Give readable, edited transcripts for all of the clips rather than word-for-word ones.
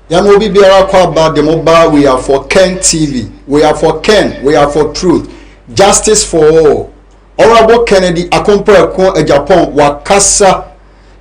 Yamobi Biara Kwaba the mobile, we are for Ken TV. We are for Ken, we are for truth. Justice for all. Honorable Kennedy Akompre Ko Agyapong wakasa.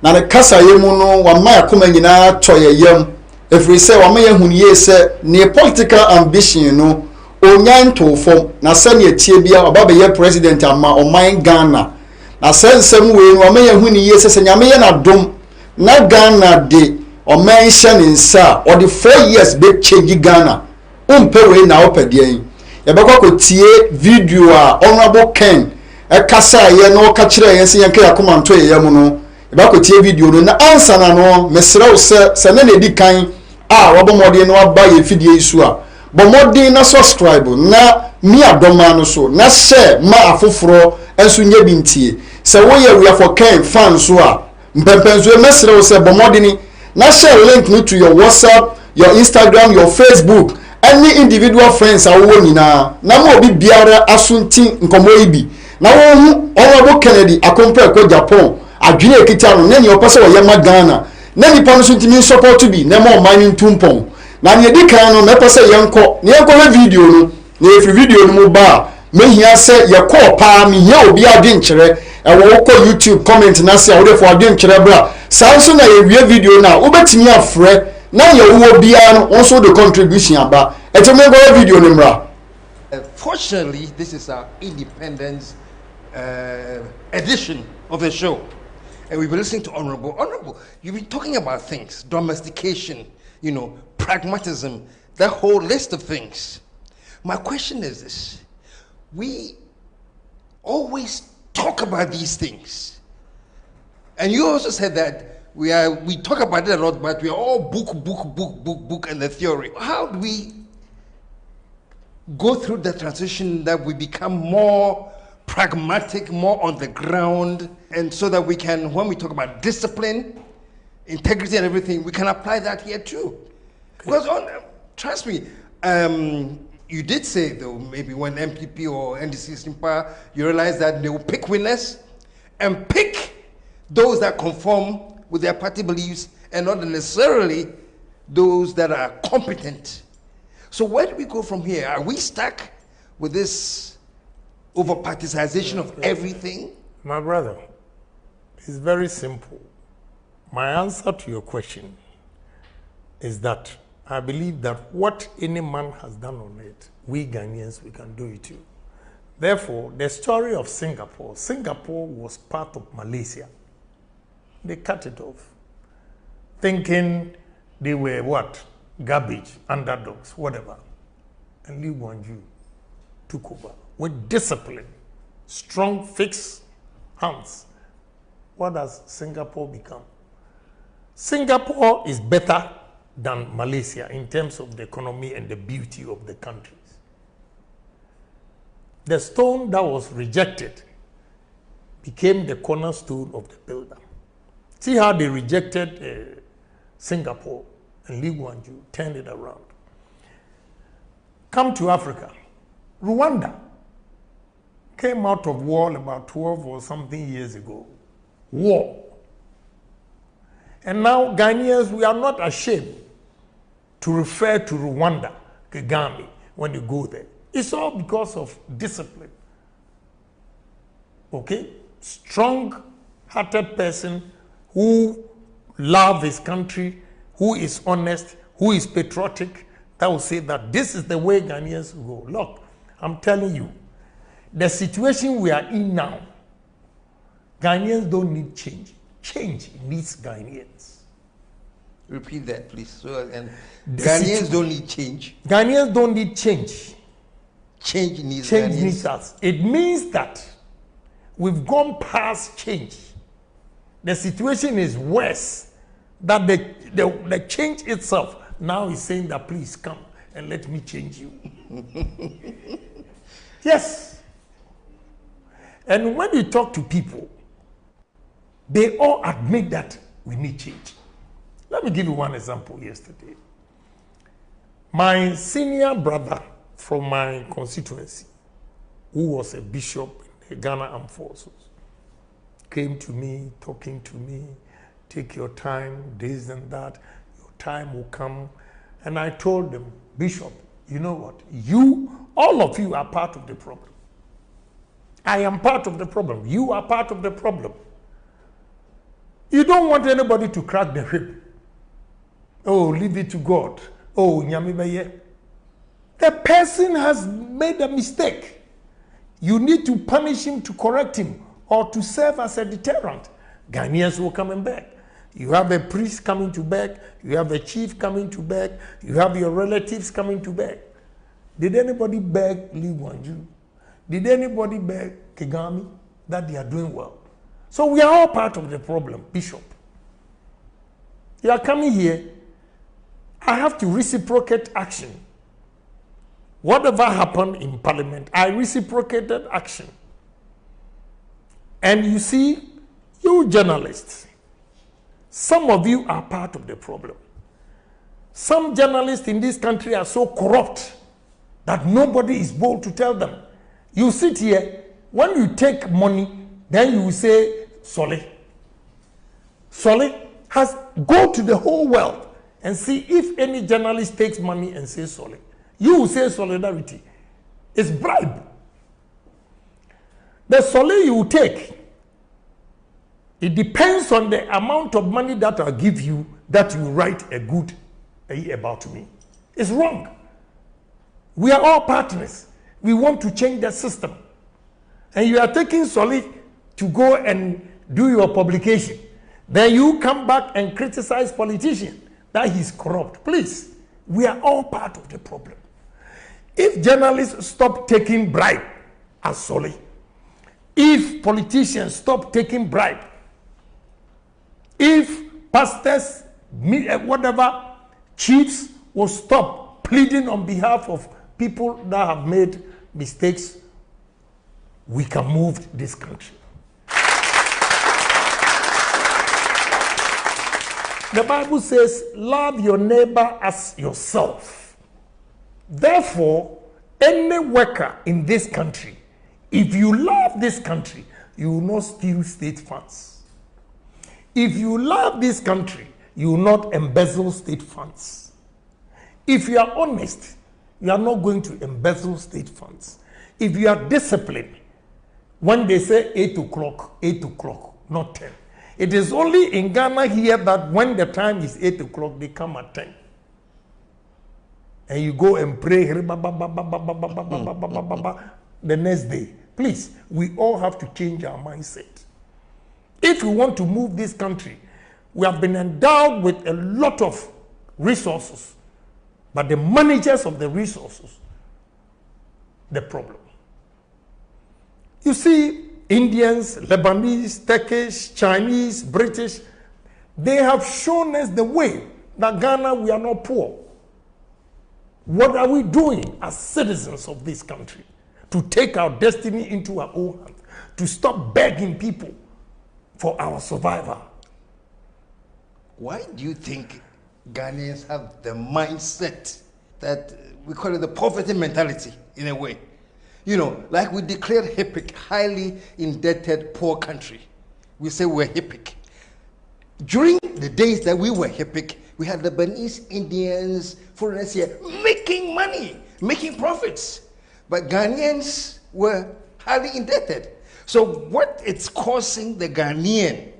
Na ne kasa yemu no wa ma yakoma nyina toye yam. Efiri se wa ma yehunu ye se ne political ambition no onyan to fom na se ne tie bia obaba ye president ama oman Ghana. Na se nsem we no wa ma yehunu ye se nyame ye na dom na Ghana de oman hye ne nsa or the 4 years be change Ghana. Umpe we na opedien. Ye be kwa tie video a Honorable Ken e kasa ye no ka kire ye se yanka yakoma nto ye yam no. Eba ko tie video no na answer na no mesrew se na edi kan a wabomode no aba ye fidie isu a bomode na subscribe na mi adoma no so na share ma afoforo enso nya bi ntie se wo ye we for Ken fan so a mpempenso mesrew se bomode ni na share link no to your WhatsApp, your Instagram, your Facebook, any individual friends a wo nyina na mo obi biara asunti nkomo ibi na wo hu Honorable Kennedy Akompre Ko Japan adwene ekita no na ni opese wo yema Ghana na ni pano so ntimi support bi na mo mining tumpon na ni edi kan no mepese yenko ne yenko we video no na efi video no mo ba mehia se ye call pa me hia obi adwenkyere e wo ko YouTube comment na se wo defo adwenkyere bra sanso na ye wie video na wo betimi afre na ye wo bia no also the contribution aba eteme go video no mra. Fortunately, this is our independence edition of the show. And we've been listening to Honorable, you've been talking about things, domestication, pragmatism, that whole list of things. My question is this: we always talk about these things, and you also said that we talk about it a lot, but we are all book, and the theory. How do we go through the transition that we become more pragmatic, more on the ground, and so that we can, when we talk about discipline, integrity and everything, we can apply that here too? Because trust me, you did say though, maybe when MPP or NDC is in power, you realize that they will pick winners and pick those that conform with their party beliefs and not necessarily those that are competent. So where do we go from here? Are we stuck with this over-particization of everything? My brother, it's very simple. My answer to your question is that I believe that what any man has done on it, we Ghanaians, we can do it too. Therefore, the story of Singapore was part of Malaysia. They cut it off, thinking they were what? Garbage, underdogs, whatever. And Lee Kuan Yew took over with discipline, strong, fixed hands. What has Singapore become? Singapore is better than Malaysia in terms of the economy and the beauty of the countries. The stone that was rejected became the cornerstone of the builder. See how they rejected Singapore, and Lee Kuan Yew turned it around. Come to Africa. Rwanda came out of war about 12 or something years ago. War. And now Ghanaians, we are not ashamed to refer to Rwanda, Kagame, when you go there. It's all because of discipline. Okay? Strong-hearted person who loves his country, who is honest, who is patriotic, that will say that this is the way Ghanaians will go. Look, I'm telling you, the situation we are in now, Ghanaians don't need change. Change needs Ghanaians. Repeat that, please. So, and Ghanaians don't need change. Ghanaians don't need change. Change needs Change Ghanaians. needs us. It means that we've gone past change. The situation is worse. That the change itself now is saying that please come and let me change you. Yes. And when you talk to people, they all admit that we need change. Let me give you one example yesterday. My senior brother from my constituency, who was a bishop in the Ghana Armed Forces, came to me, talking to me, take your time, this and that, your time will come. And I told them, Bishop, you know what? You, all of you are part of the problem. I am part of the problem. You are part of the problem. You don't want anybody to crack the whip. Oh, leave it to God. Oh, nyamibeye. The person has made a mistake. You need to punish him, to correct him, or to serve as a deterrent. Ghanaians will come back. You have a priest coming to beg. You have a chief coming to beg. You have your relatives coming to beg. Did anybody beg Lee Wanju? Did anybody beg Kigami that they are doing well? So we are all part of the problem, Bishop. You are coming here. I have to reciprocate action. Whatever happened in Parliament, I reciprocated action. And you see, you journalists, some of you are part of the problem. Some journalists in this country are so corrupt that nobody is bold to tell them. You sit here, when you take money, then you will say, Sole. Sole has, go to the whole world and see if any journalist takes money and says Sole. You will say solidarity. It's bribe. The Sole you will take, it depends on the amount of money that I'll give you that you write a good about me. It's wrong. We are all partners. We want to change the system. And you are taking Solid to go and do your publication. Then you come back and criticize politicians that he's corrupt. Please, we are all part of the problem. If journalists stop taking bribe as Solid, if politicians stop taking bribe, if pastors, whatever, chiefs will stop pleading on behalf of people that have made mistakes, we can move this country. The Bible says, love your neighbor as yourself. Therefore, any worker in this country, if you love this country, you will not steal state funds. If you love this country, you will not embezzle state funds. If you are honest, you are not going to embezzle state funds. If you are disciplined, when they say 8 o'clock, not 10. It is only in Ghana here that when the time is 8 o'clock, they come at 10. And you go and pray the next day. Please, we all have to change our mindset. If we want to move this country, we have been endowed with a lot of resources, but the managers of the resources, the problem. You see, Indians, Lebanese, Turkish, Chinese, British, they have shown us the way that Ghana, we are not poor. What are we doing as citizens of this country to take our destiny into our own hands, to stop begging people for our survival? Why do you think Ghanaians have the mindset that we call it the poverty mentality in a way? You know, like we declared HIPIC, highly indebted poor country. We say we're HIPIC. During the days that we were HIPIC, we had the Lebanese, Indians, foreigners here making money, making profits. But Ghanaians were highly indebted. So what is causing the Ghanaian?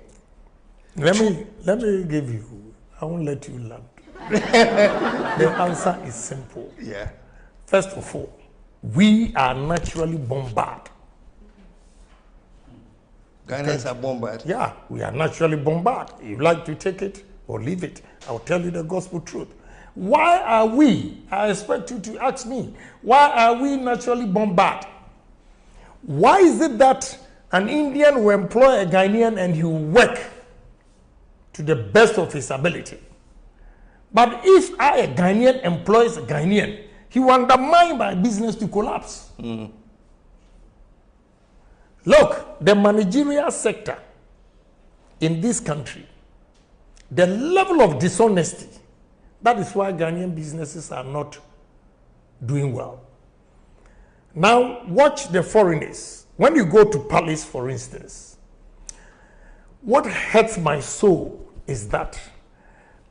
Let me give you, I won't let you land. The answer is simple. Yeah. First of all, we are naturally bombarded. Ghanaians are bombarded. Yeah, we are naturally bombarded. You like to take it or leave it. I'll tell you the gospel truth. Why are we, I expect you to ask me, why are we naturally bombarded? Why is it that an Indian will employ a Ghanaian and he will work to the best of his ability? But if a Ghanaian employs a Ghanaian, he will undermine my business to collapse. Look, the managerial sector in this country, the level of dishonesty, that is why Ghanaian businesses are not doing well. Now, watch the foreigners. When you go to Palace, for instance, what hurts my soul is that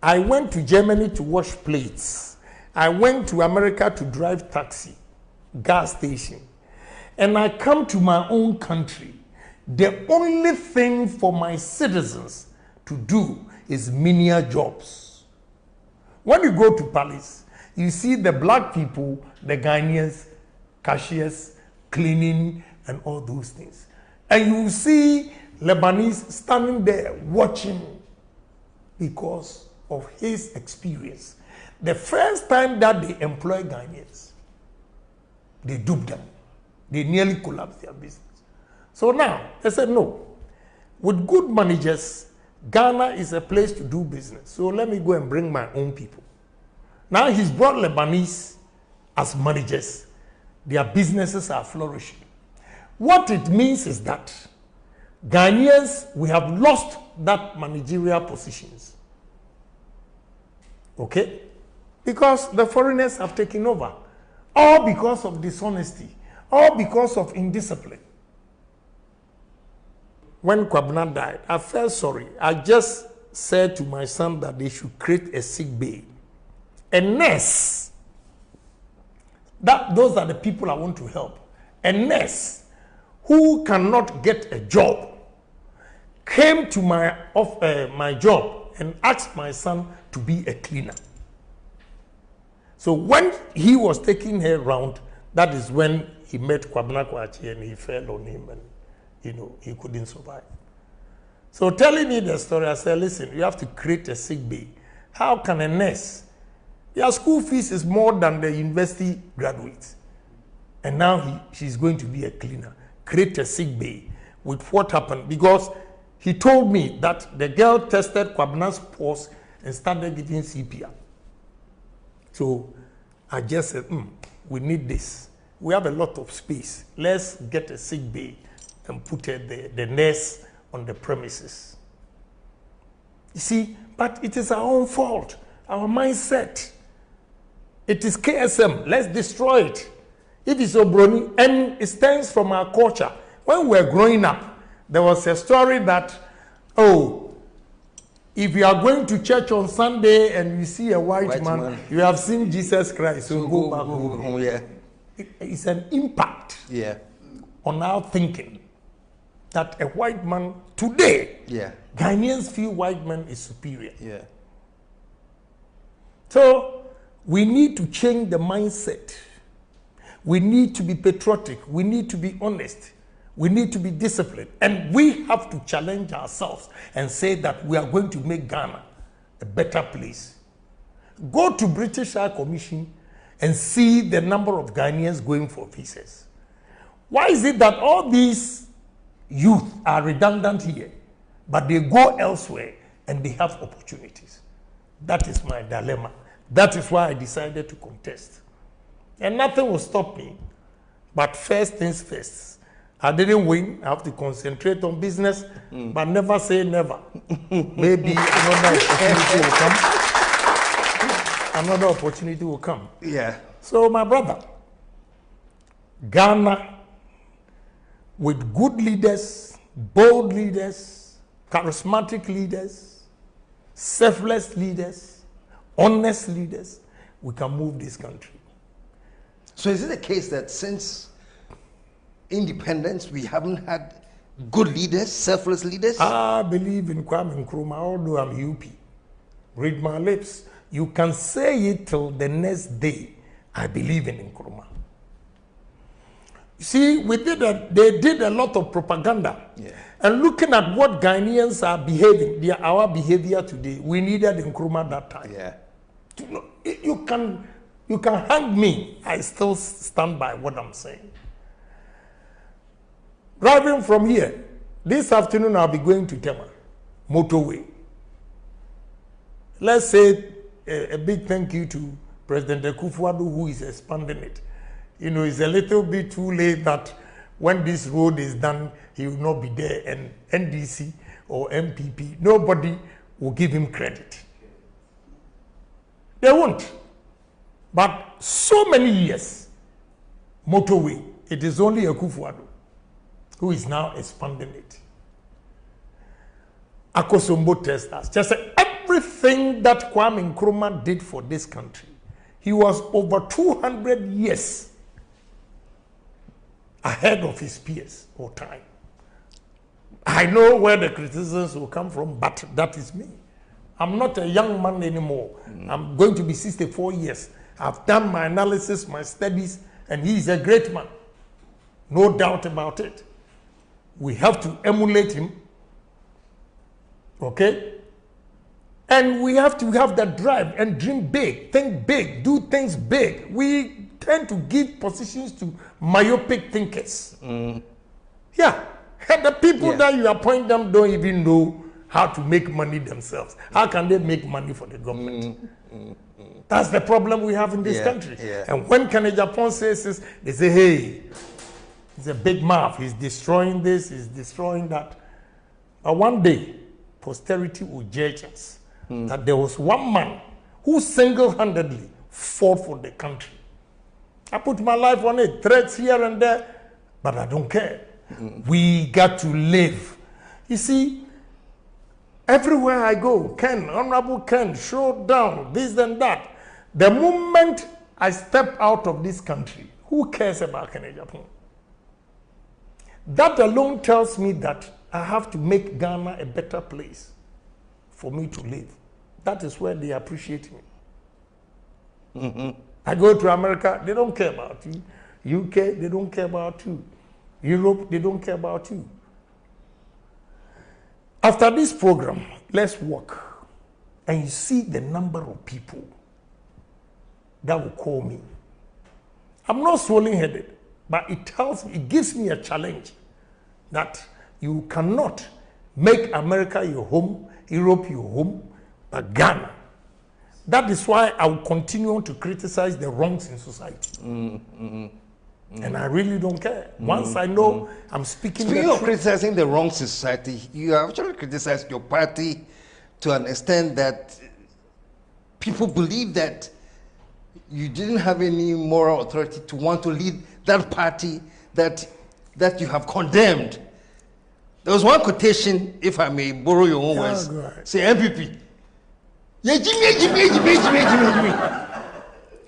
I went to Germany to wash plates, I went to America to drive taxi, gas station, and I come to my own country. The only thing for my citizens to do is menial jobs. When you go to Palace, you see the black people, the Ghanaians, cashiers, cleaning, and all those things. And you see Lebanese standing there watching because of his experience. The first time that they employ Ghanaians, they dupe them. They nearly collapse their business. So now, they said, no. With good managers, Ghana is a place to do business. So let me go and bring my own people. Now he's brought Lebanese as managers. Their businesses are flourishing. What it means is that Ghanaians, we have lost that managerial positions. Okay? Because the foreigners have taken over. All because of dishonesty. All because of indiscipline. When Kwabena died, I felt sorry. I just said to my son that they should create a sick bay. A nurse. Those are the people I want to help. A nurse who cannot get a job came to my job and asked my son to be a cleaner. So when he was taking her around, that is when he met Kwabena Kwachi and he fell on him and he couldn't survive. So telling me the story, I said, listen, you have to create a sick bay. How can a nurse? Their school fees is more than the university graduates. And now she's going to be a cleaner. Create a sick bay. With what happened? Because he told me that the girl tested Kwabena's pulse and started giving CPR. So I just said, we need this. We have a lot of space. Let's get a sick bay and put the nurse on the premises. You see, but it is our own fault, our mindset. It is KSM. Let's destroy it. It is Obroni, and it stems from our culture. When we were growing up, there was a story that, if you are going to church on Sunday and you see a white man, you have seen Jesus Christ. So go back home. Yeah. It's an impact on our thinking that a white man today, Ghanaians feel white man is superior. Yeah. So we need to change the mindset. We need to be patriotic. We need to be honest. We need to be disciplined. And we have to challenge ourselves and say that we are going to make Ghana a better place. Go to British High Commission and see the number of Ghanaians going for visas. Why is it that all these youth are redundant here, but they go elsewhere and they have opportunities? That is my dilemma. That is why I decided to contest. And nothing will stop me. But first things first. I didn't win. I have to concentrate on business, but never say never. Maybe another opportunity will come. Another opportunity will come. Yeah. So, my brother, Ghana, with good leaders, bold leaders, charismatic leaders, selfless leaders, honest leaders, we can move this country. So is it the case that since independence, we haven't had good leaders, selfless leaders? I believe in Kwame Nkrumah, although I'm UP. Read my lips. You can say it till the next day. I believe in Nkrumah. See, they did a lot of propaganda. Yeah. And looking at what Ghanaians are behaving, our behavior today, we needed Nkrumah that time. Yeah. You can hang me. I still stand by what I'm saying. Driving from here, this afternoon I'll be going to Tema, motorway. Let's say a big thank you to President Akufo-Addo, who is expanding it. It's a little bit too late that when this road is done, he will not be there, and NDC or MPP, nobody will give him credit. They won't. But so many years, motorway, it is only Akufo-Addo who is now expanding it. Akosombo testers, just everything that Kwame Nkrumah did for this country, He was over 200 years ahead of his peers or time. I know where the criticisms will come from, but that is me. I'm not a young man anymore. I'm going to be 64 years. I've done my analysis, my studies, and he is a great man. No doubt about it. We have to emulate him. Okay? And we have to have that drive and dream big, think big, do things big. We tend to give positions to myopic thinkers. Yeah. And the people that you appoint them don't even know how to make money themselves. How can they make money for the government? That's the problem we have in this country. And when Agyapong says this, they say, hey, he's a big mouth. He's destroying this, he's destroying that. But one day, posterity will judge us that there was one man who single-handedly fought for the country. I put my life on it, threats here and there, but I don't care. We got to live. You see, everywhere I go, Ken, Honorable Ken, show down, this and that. The moment I step out of this country, who cares about Agyapong? That alone tells me that I have to make Ghana a better place for me to live. That is where they appreciate me. I go to America, they don't care about you. UK, they don't care about you. Europe, they don't care about you. After this program, let's walk. And you see the number of people that will call me. I'm not swollen-headed, but it tells me, it gives me a challenge that you cannot make America your home, Europe your home, but Ghana. That is why I will continue to criticize the wrongs in society. And I really don't care. Once I know I'm speaking the truth. Speaking of criticizing the wrong society, you have actually criticized your party to an extent that people believe that you didn't have any moral authority to want to lead that party that you have condemned. There was one quotation, if I may borrow your own words, say MPP.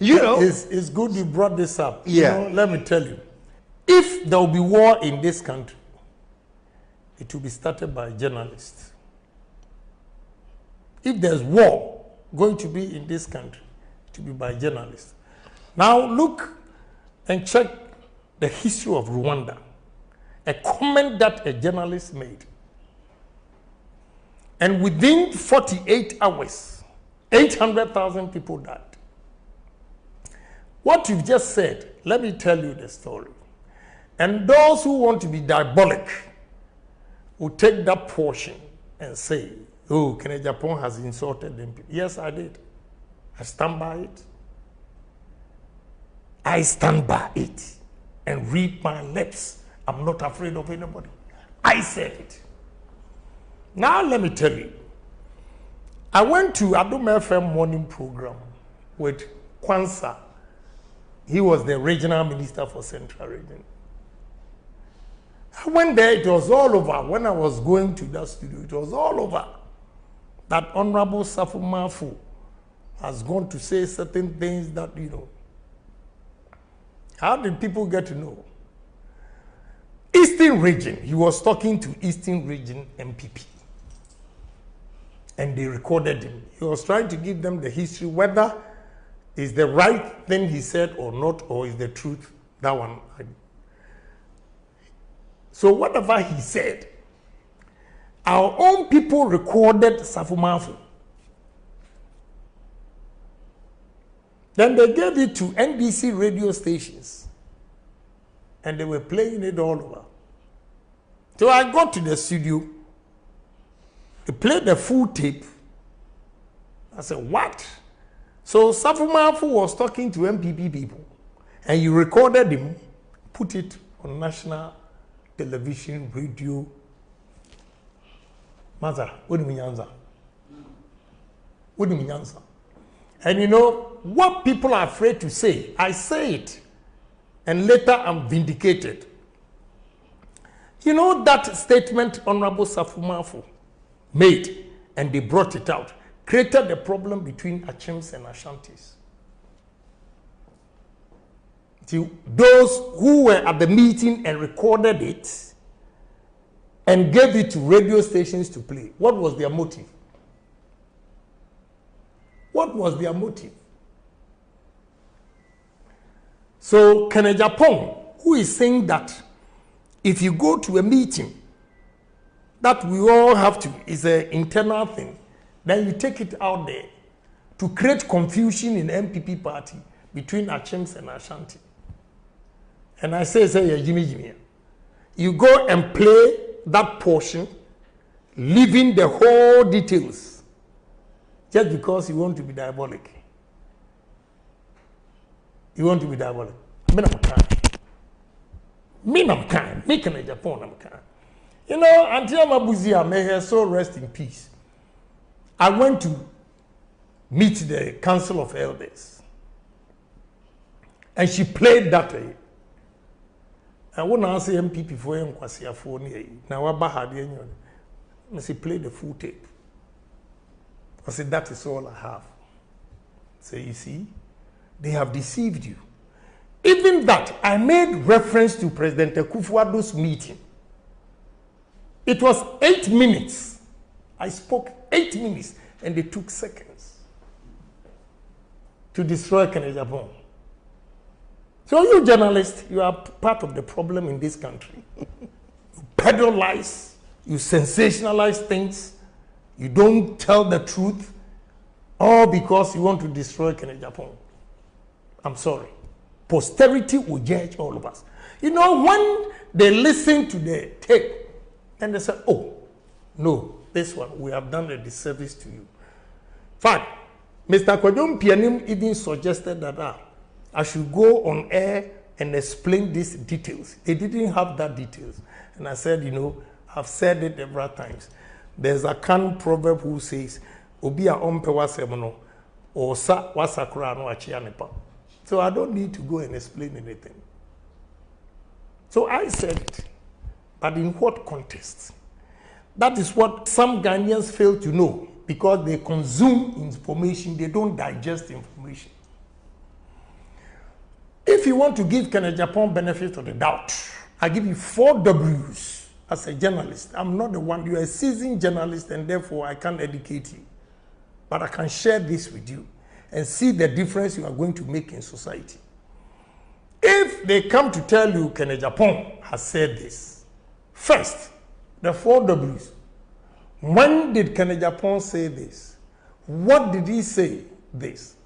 You know, it's good you brought this up. Yeah. You know, let me tell you, if there will be war in this country, it will be started by journalists. If there's war going to be in this country, it will be by journalists. Now look and check the history of Rwanda. A comment that a journalist made. And within 48 hours, 800,000 people died. What you've just said, let me tell you the story. And those who want to be diabolic will take that portion and say, oh, Agyapong has insulted them. Yes, I did. I stand by it. I stand by it and read my lips. I'm not afraid of anybody. I said it. Now let me tell you. I went to Adom FM morning program with Kwanzaa. He was the regional minister for Central Region. I went there, it was all over. When I was going to that studio, it was all over. That Honorable Safu Mafu has gone to say certain things that, you know. How did people get to know? Eastern Region, he was talking to Eastern Region MPP. And they recorded him. He was trying to give them the history, whether is the right thing he said or not, or is the truth, that one. So whatever he said, our own people recorded Safumafu. Then they gave it to NBC radio stations. And they were playing it all over. So I got to the studio. They played the full tape. I said, what? So Safumafu was talking to MPP people. And you recorded him, put it on national television, radio. Maza, what do you mean answer? What do you mean answer? And you know, what people are afraid to say, I say it. And later I'm vindicated. You know that statement Honorable Safumafu made, and they brought it out, created a problem between Achims and Ashantis. To those who were at the meeting and recorded it and gave it to radio stations to play, what was their motive? What was their motive? So Agyapong, who is saying that if you go to a meeting that we all have to, is an internal thing, then you take it out there to create confusion in the MPP party between Achims and Ashanti. And I say, yeah, Jimmy. You go and play that portion, leaving the whole details, just because you want to be diabolic. You want to be diabolic. Me I'm kind. Me can Japan I'm kind. You know, until Mabuzia, may her soul rest in peace. I went to meet the Council of Elders, and she played that. I won't answer MPP for him because now I say play the full tape. I said that is all I have. So you see, they have deceived you. Even that, I made reference to President Akufo-Addo's meeting. It was 8 minutes. I spoke 8 minutes, and they took seconds to destroy Agyapong. So you journalists, you are part of the problem in this country. You peddle lies, you sensationalize things, you don't tell the truth, all because you want to destroy Agyapong. I'm sorry. Posterity will judge all of us. You know, when they listen to the tape, and they say, oh, no, this one, we have done a disservice to you. In fact, Mr. Kwadwo Mpianim even suggested that I should go on air and explain these details. They didn't have that details. And I said, you know, I've said it several times. There's a Kan proverb who says, Obi a ompe wasemono, or sa wasakura no achianepa. So I don't need to go and explain anything. So I said it. But in what context? That is what some Ghanaians fail to know, because they consume information, they don't digest information. If you want to give Agyapong benefit of the doubt, I give you 4 W's as a journalist. I'm not the one, you are a seasoned journalist, and therefore I can't educate you. But I can share this with you and see the difference you are going to make in society. If they come to tell you Agyapong has said this, first, the 4 W's. When did Agyapong say this? What did he say this?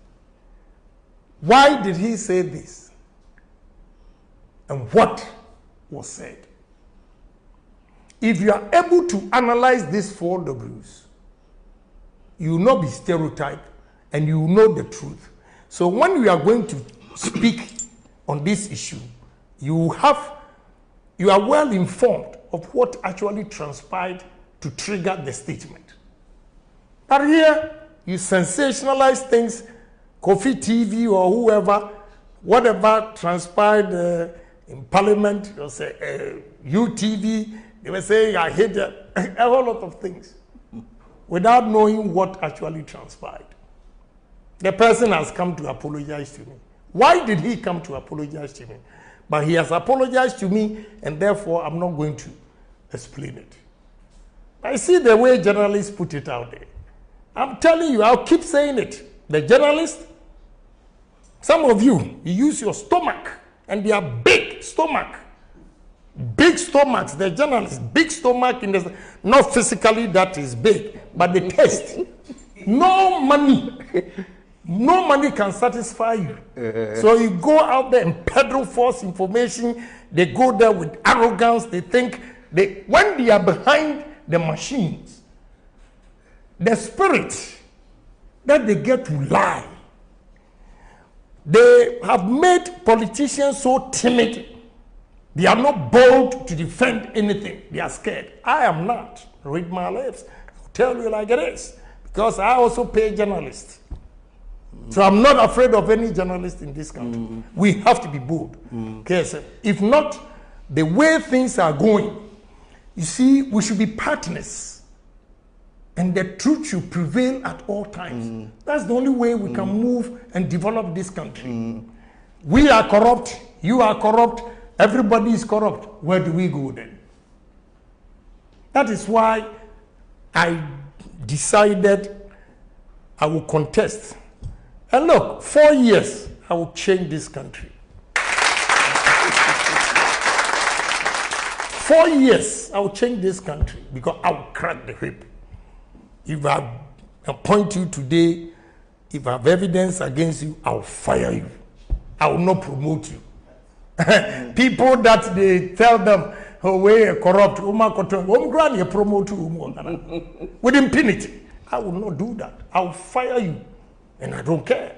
Why did he say this? And what was said? If you are able to analyze these 4 W's, you will not be stereotyped and you will know the truth. So when we are going to speak on this issue, you are well informed of what actually transpired to trigger the statement. But here, you sensationalize things, Kofi TV or whoever, whatever transpired in Parliament, you'll say UTV, they will say I hate that, a whole lot of things, without knowing what actually transpired. The person has come to apologize to me. Why did he come to apologize to me? But he has apologized to me, and therefore I'm not going to explain it. I see the way journalists put it out there. I'm telling you, I'll keep saying it. The journalists, some of you use your stomach, and they are big stomach. Big stomachs, the journalists, big stomach, not physically that is big, but the taste. No money. No money can satisfy you. So you go out there and peddle false information. They go there with arrogance. They think when they are behind the machines, the spirit that they get to lie, they have made politicians so timid. They are not bold to defend anything. They are scared. I am not. Read my lips. I'll tell you like it is. Because I also pay journalists. So I'm not afraid of any journalist in this country. We have to be bold. Okay, so if not, the way things are going, you see, we should be partners. And the truth should prevail at all times. That's the only way we can move and develop this country. We are corrupt, you are corrupt, everybody is corrupt. Where do we go then? That is why I decided I will contest. And look, 4 years, I will change this country. 4 years, I will change this country because I will crack the whip. If I appoint you today, if I have evidence against you, I will fire you. I will not promote you. People that they tell them, oh, we are corrupt, promote you with impunity. I will not do that. I will fire you, and I don't care.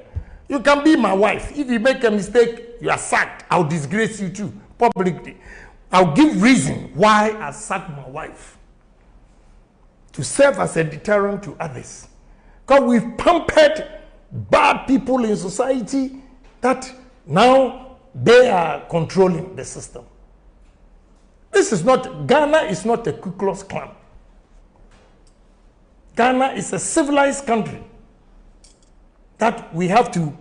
You can be my wife. If you make a mistake, you are sacked. I'll disgrace you too, publicly. I'll give reason why I sacked my wife. To serve as a deterrent to others. Because we've pampered bad people in society that now they are controlling the system. This is not, Ghana is not a Ku Klux Klan. Ghana is a civilized country that we have to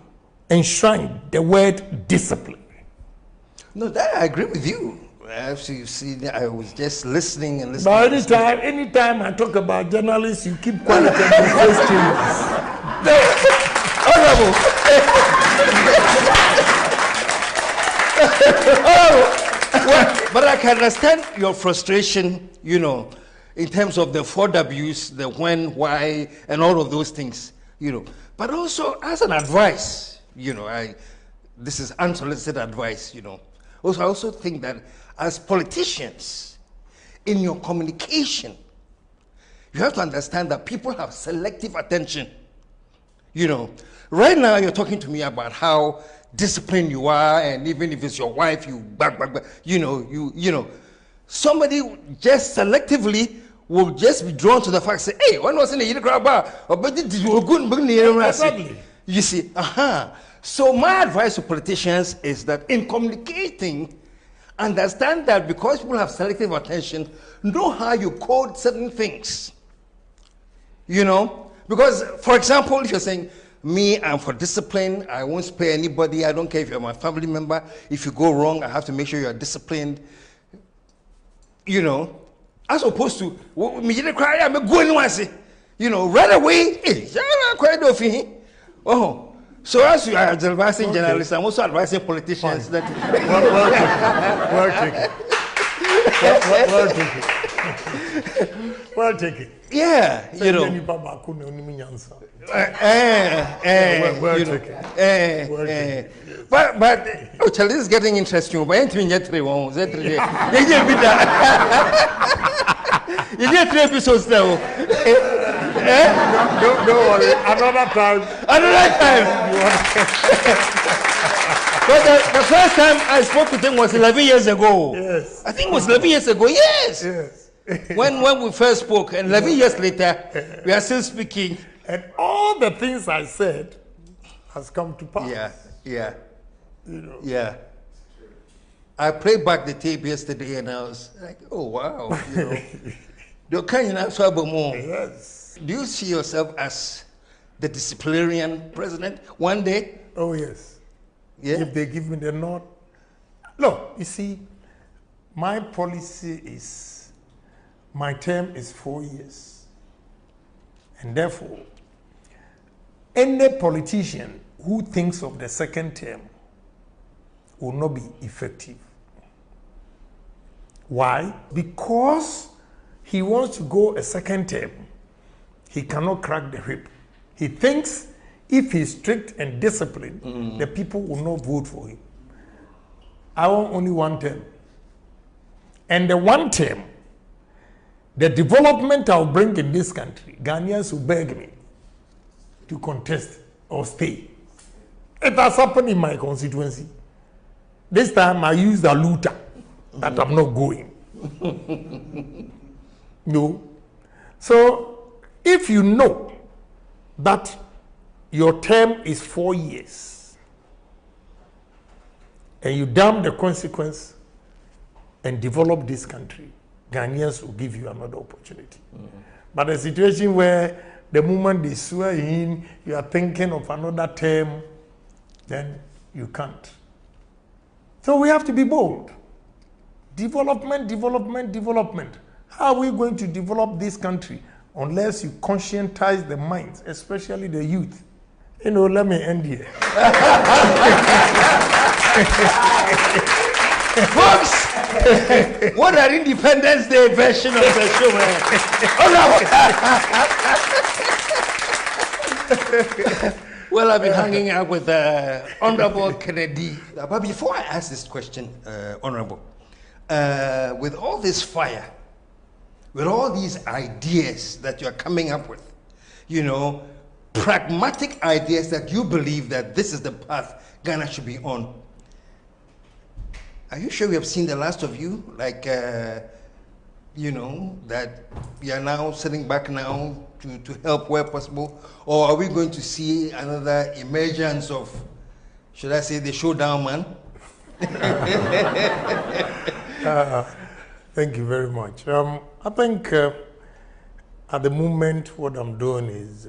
enshrine the word discipline. No, that I agree with you. Actually, you see, I was just listening and listening. But anytime I talk about journalists, you keep quiet and you question. Honorable. Well, but I can understand your frustration, you know, in terms of the 4 W's, the when, why, and all of those things, you know. But also, as an advice, you know, this is unsolicited advice, you know. Also, I also think that as politicians, in your communication, you have to understand that people have selective attention. You know, right now you're talking to me about how disciplined you are, and even if it's your wife, you know, somebody just selectively will just be drawn to the fact, say, hey, when was in the Exactly. You see, So my advice to politicians is that in communicating, understand that because people have selective attention, know how you code certain things. You know? Because, for example, if you're saying, me, I'm for discipline, I won't spare anybody, I don't care if you're my family member, if you go wrong, I have to make sure you're disciplined. You know? As opposed to, you know, right away, oh. So as you are advising journalists, I'm also advising politicians that... Well taken. Yeah, you know. But oh, Charlie, this is getting interesting. But you get 3 episodes now. Don't worry, another time. But the first time I spoke with him was 11 years ago. Yes. I think it was 11 years ago, yes. when we first spoke, and 11 years later, we are still speaking. And all the things I said has come to pass. Yeah. You know. Yeah. I played back the tape yesterday and I was like, oh, wow. You know. Yes. Do you see yourself as the disciplinarian president one day? Oh, yes. Yeah. If they give me the nod. Look, you see, my policy is, my term is 4 years. And therefore, any politician who thinks of the second term will not be effective. Why? Because he wants to go a second term. He cannot crack the whip. He thinks if he's strict and disciplined, the people will not vote for him. I want only 1 term. And the 1 term, the development I'll bring in this country, Ghanaians will beg me to contest or stay. It has happened in my constituency. This time I used a looter that I'm not going. No. So if you know that your term is 4 years and you damn the consequence and develop this country, Ghanaians will give you another opportunity. But a situation where the moment they swear in, you are thinking of another term, then you can't. So we have to be bold. Development, development, development. How are we going to develop this country unless you conscientize the minds, especially the youth? Let me end here. Folks, what an Independence Day version of the show, man. Well, I've been hanging out with Honorable Kennedy. But before I ask this question, Honorable, with all this fire, with all these ideas that you're coming up with, pragmatic ideas that you believe that this is the path Ghana should be on, are you sure we have seen the last of you? Like, that you are now sitting back now to help where possible? Or are we going to see another emergence of, should I say, the showdown man? Thank you very much. I think at the moment what I'm doing is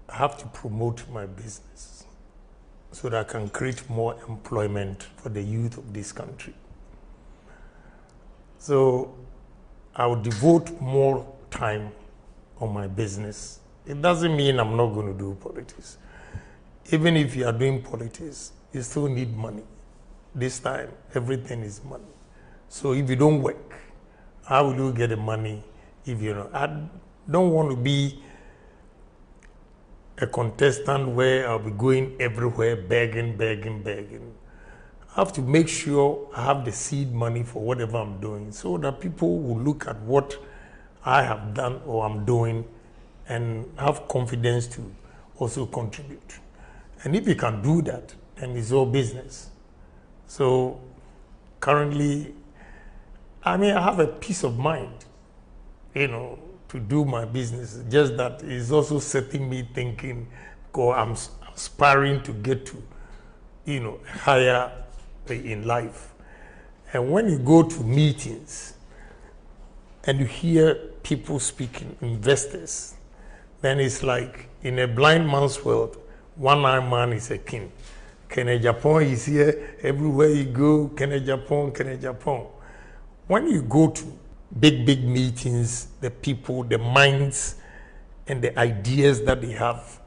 I have to promote my business so that I can create more employment for the youth of this country. So I will devote more time on my business. It doesn't mean I'm not going to do politics. Even if you are doing politics, you still need money. This time, everything is money. So if you don't work, how will you get the money if you know? I don't want to be a contestant where I'll be going everywhere begging. I have to make sure I have the seed money for whatever I'm doing so that people will look at what I have done or I'm doing and have confidence to also contribute. And if you can do that, then it's all business. So currently, I have a peace of mind, to do my business. Just that is also setting me thinking, because I'm aspiring to get to, higher in life. And when you go to meetings and you hear people speaking, investors, then it's like in a blind man's world, one-eyed man is a king. Agyapong is here, everywhere you go, Agyapong. When you go to big meetings, the people, the minds, and the ideas that they have,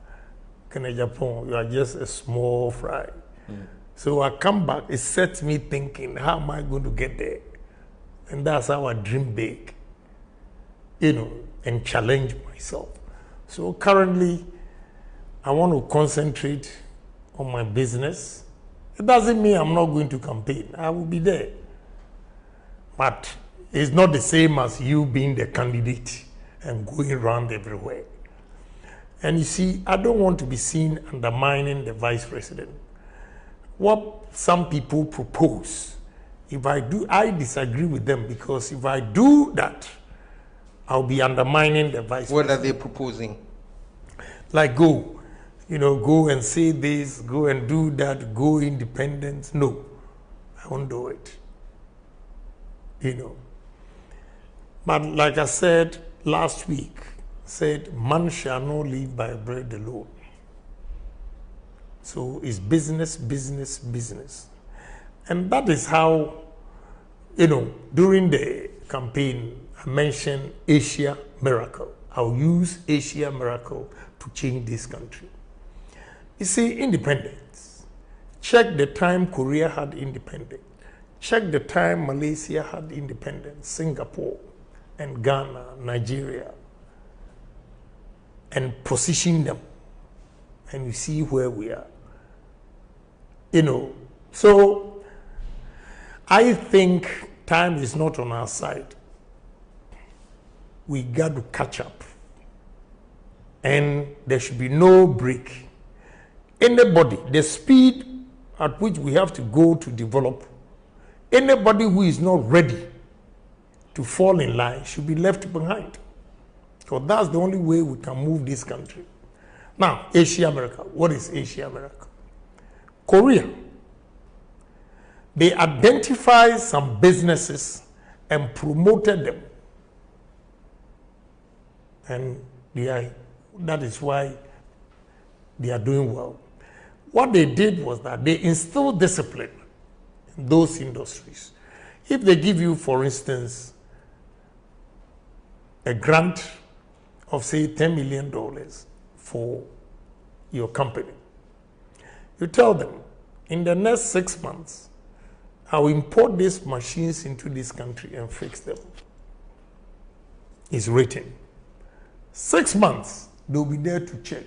Agyapong, you are just a small fry. So I come back, it sets me thinking, how am I going to get there? And that's how I dream big, and challenge myself. So currently, I want to concentrate on my business. It doesn't mean I'm not going to campaign. I will be there. But it's not the same as you being the candidate and going around everywhere. And you see, I don't want to be seen undermining the vice president. What some people propose, if I do, I disagree with them, because if I do that, I'll be undermining the vice president. What are they proposing? Like go and say this, go and do that, go independent. No, I won't do it. But like I said last week, man shall not live by bread alone. So it's business. And that is how, during the campaign, I mentioned Asia Miracle. I'll use Asia Miracle to change this country. You see, independence. Check the time Korea had independence. Check the time Malaysia had independence, Singapore and Ghana, Nigeria, and position them. And you see where we are. So I think time is not on our side. We got to catch up. And there should be no break. Anybody, the speed at which we have to go to develop, anybody who is not ready to fall in line should be left behind. So that's the only way we can move this country. Now, Asia America. What is Asia America? Korea. They identified some businesses and promoted them. And that is why they are doing well. What they did was that they instilled discipline those industries. If they give you, for instance, a grant of say $10 million for your company, you tell them, in the next 6 months, I'll import these machines into this country and fix them. It's written. 6 months, they'll be there to check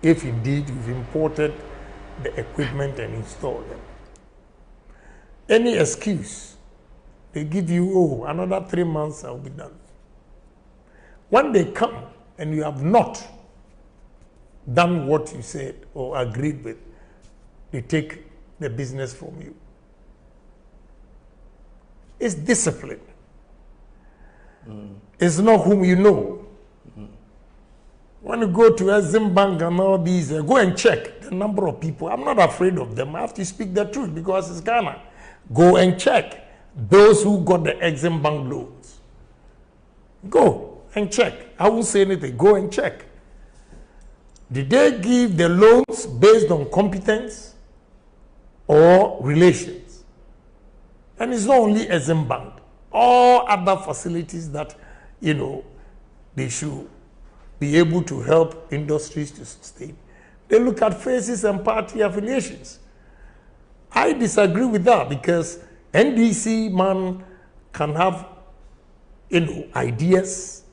if indeed you've imported the equipment and installed them. Any excuse, they give you, another 3 months, I'll be done. When they come and you have not done what you said or agreed with, they take the business from you. It's discipline. It's not whom you know. When you go to Exim Bank and all these, go and check the number of people. I'm not afraid of them. I have to speak the truth because it's Ghana. Go and check those who got the Exim Bank loans. Go and check. I won't say anything. Go and check. Did they give the loans based on competence or relations? And it's not only Exim Bank. All other facilities that, they should be able to help industries to sustain. They look at faces and party affiliations. I disagree with that because NDC man can have, ideas,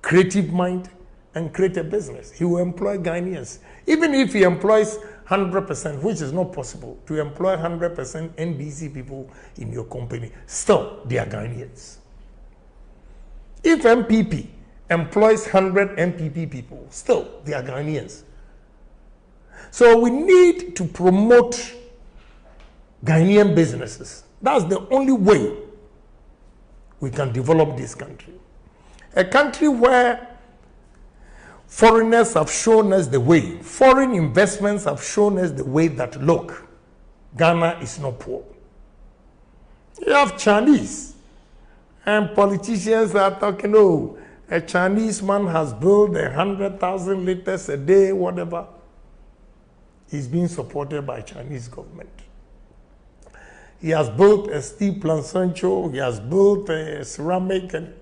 creative mind, and create a business. He will employ Ghanaians. Even if he employs 100%, which is not possible, to employ 100% NDC people in your company, still, they are Ghanaians. If MPP employs 100 MPP people, still, they are Ghanaians. So we need to promote Ghanaian businesses. That's the only way we can develop this country. A country where foreigners have shown us the way. Foreign investments have shown us the way that, look, Ghana is not poor. You have Chinese, and politicians are talking, a Chinese man has built 100,000 liters a day, whatever. He's being supported by Chinese government. He has built a steel plant, Sancho. He has built a ceramic and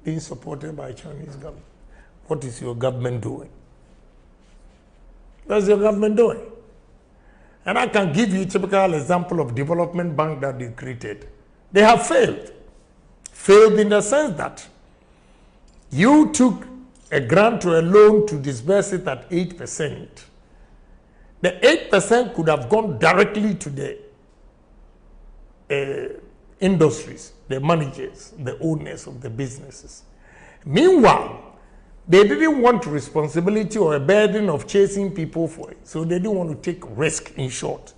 being supported by Chinese government. What is your government doing? What's your government doing? And I can give you a typical example of development bank that they created. They have failed. Failed in the sense that you took a grant or a loan to disburse it at 8%. The 8% could have gone directly to the industries, the managers, the owners of the businesses. Meanwhile, they didn't want responsibility or a burden of chasing people for it. So they didn't want to take risk, in short.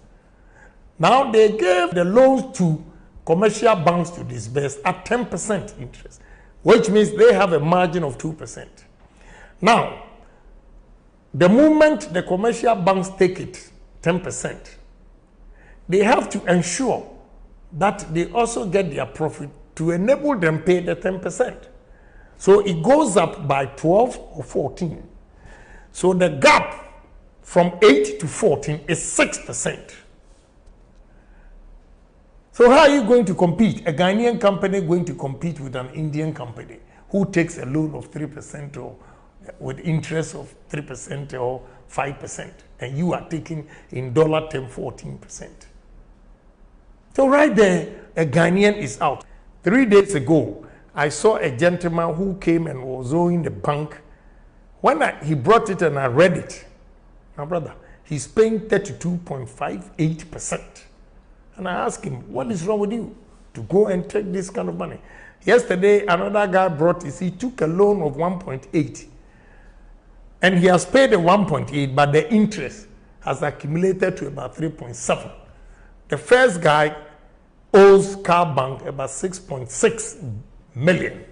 Now they gave the loans to commercial banks to disburse at 10% interest, which means they have a margin of 2%. Now, the moment the commercial banks take it, 10%, they have to ensure that they also get their profit to enable them pay the 10%. So it goes up by 12 or 14. So the gap from 8 to 14 is 6%. So how are you going to compete? A Ghanaian company going to compete with an Indian company who takes a loan of 3% or with interest of 3% or 5%, and you are taking in dollar term 14%. So right there, a Ghanaian is out. 3 days ago, I saw a gentleman who came and was owing the bank. When he brought it and I read it, my brother, he's paying 32.58%. And I asked him, what is wrong with you to go and take this kind of money? Yesterday, another guy brought this. He took a loan of 1.8. And he has paid the 1.8, but the interest has accumulated to about 3.7. The first guy owes Car Bank about 6.6 million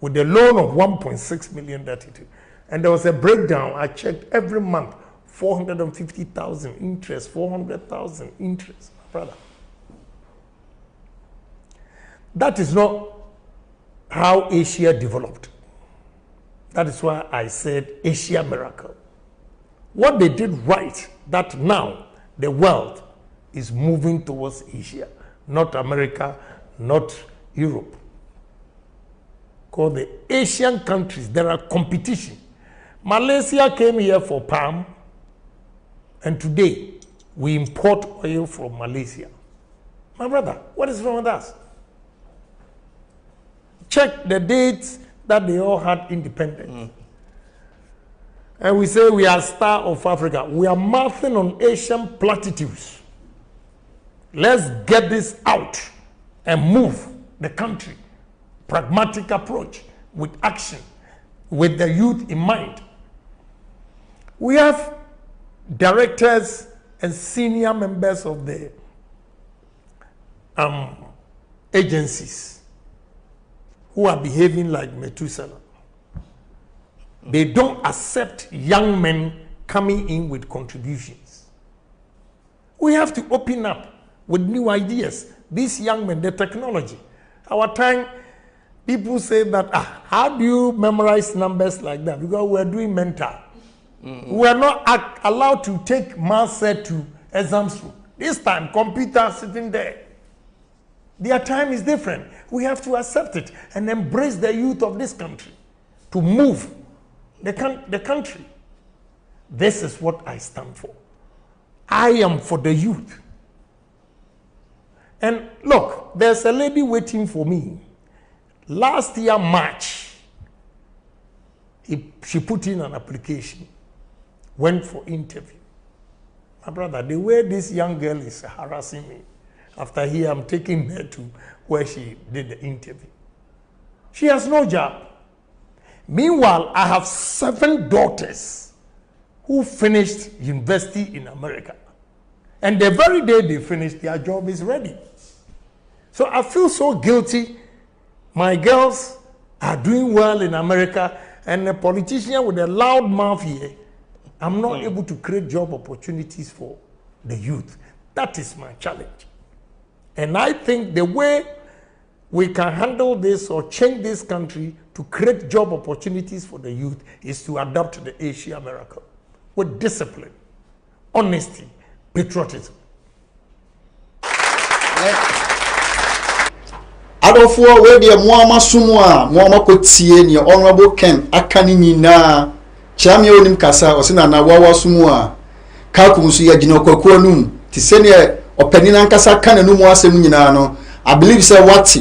with a loan of 1.6 million that he took. And there was a breakdown. I checked every month, 450,000 interest, 400,000 interest, brother. That is not how Asia developed. That is why I said Asia miracle. What they did right, that now the world is moving towards Asia, not America, not Europe. Because the Asian countries, there are competition. Malaysia came here for palm, and today we import oil from Malaysia. My brother, what is wrong with us? Check the dates that they all had independence. And we say we are star of Africa. We are mouthing on Asian platitudes. Let's get this out and move the country. Pragmatic approach with action, with the youth in mind. We have directors and senior members of the agencies who are behaving like Methuselah. They don't accept young men coming in with contributions. We have to open up with new ideas. These young men, the technology. Our time, people say that, how do you memorize numbers like that? Because we're doing mental. We are not allowed to take math set to exams room. This time, computer sitting there. Their time is different. We have to accept it and embrace the youth of this country to move the country. This is what I stand for. I am for the youth. And look, there's a lady waiting for me. Last year, March, she put in an application, went for interview. My brother, the way this young girl is harassing me, after here, I'm taking her to where she did the interview. She has no job. Meanwhile, I have 7 daughters who finished university in America. And the very day they finish, their job is ready. So I feel so guilty. My girls are doing well in America, and a politician with a loud mouth here, I'm not able to create job opportunities for the youth. That is my challenge. And I think the way we can handle this or change this country to create job opportunities for the youth is to adopt the Asia miracle with discipline, honesty, patriotism. Adolfo, where the Muama Sumwa, Muama Kotie, your honorable Ken, Akani na Chami Onim Kasa, or Sina Nawawa Sumwa, Kakusi, Jinoko Konum, Tisenia, or Penina Kasa Kananumwa Seminano. I believe say what.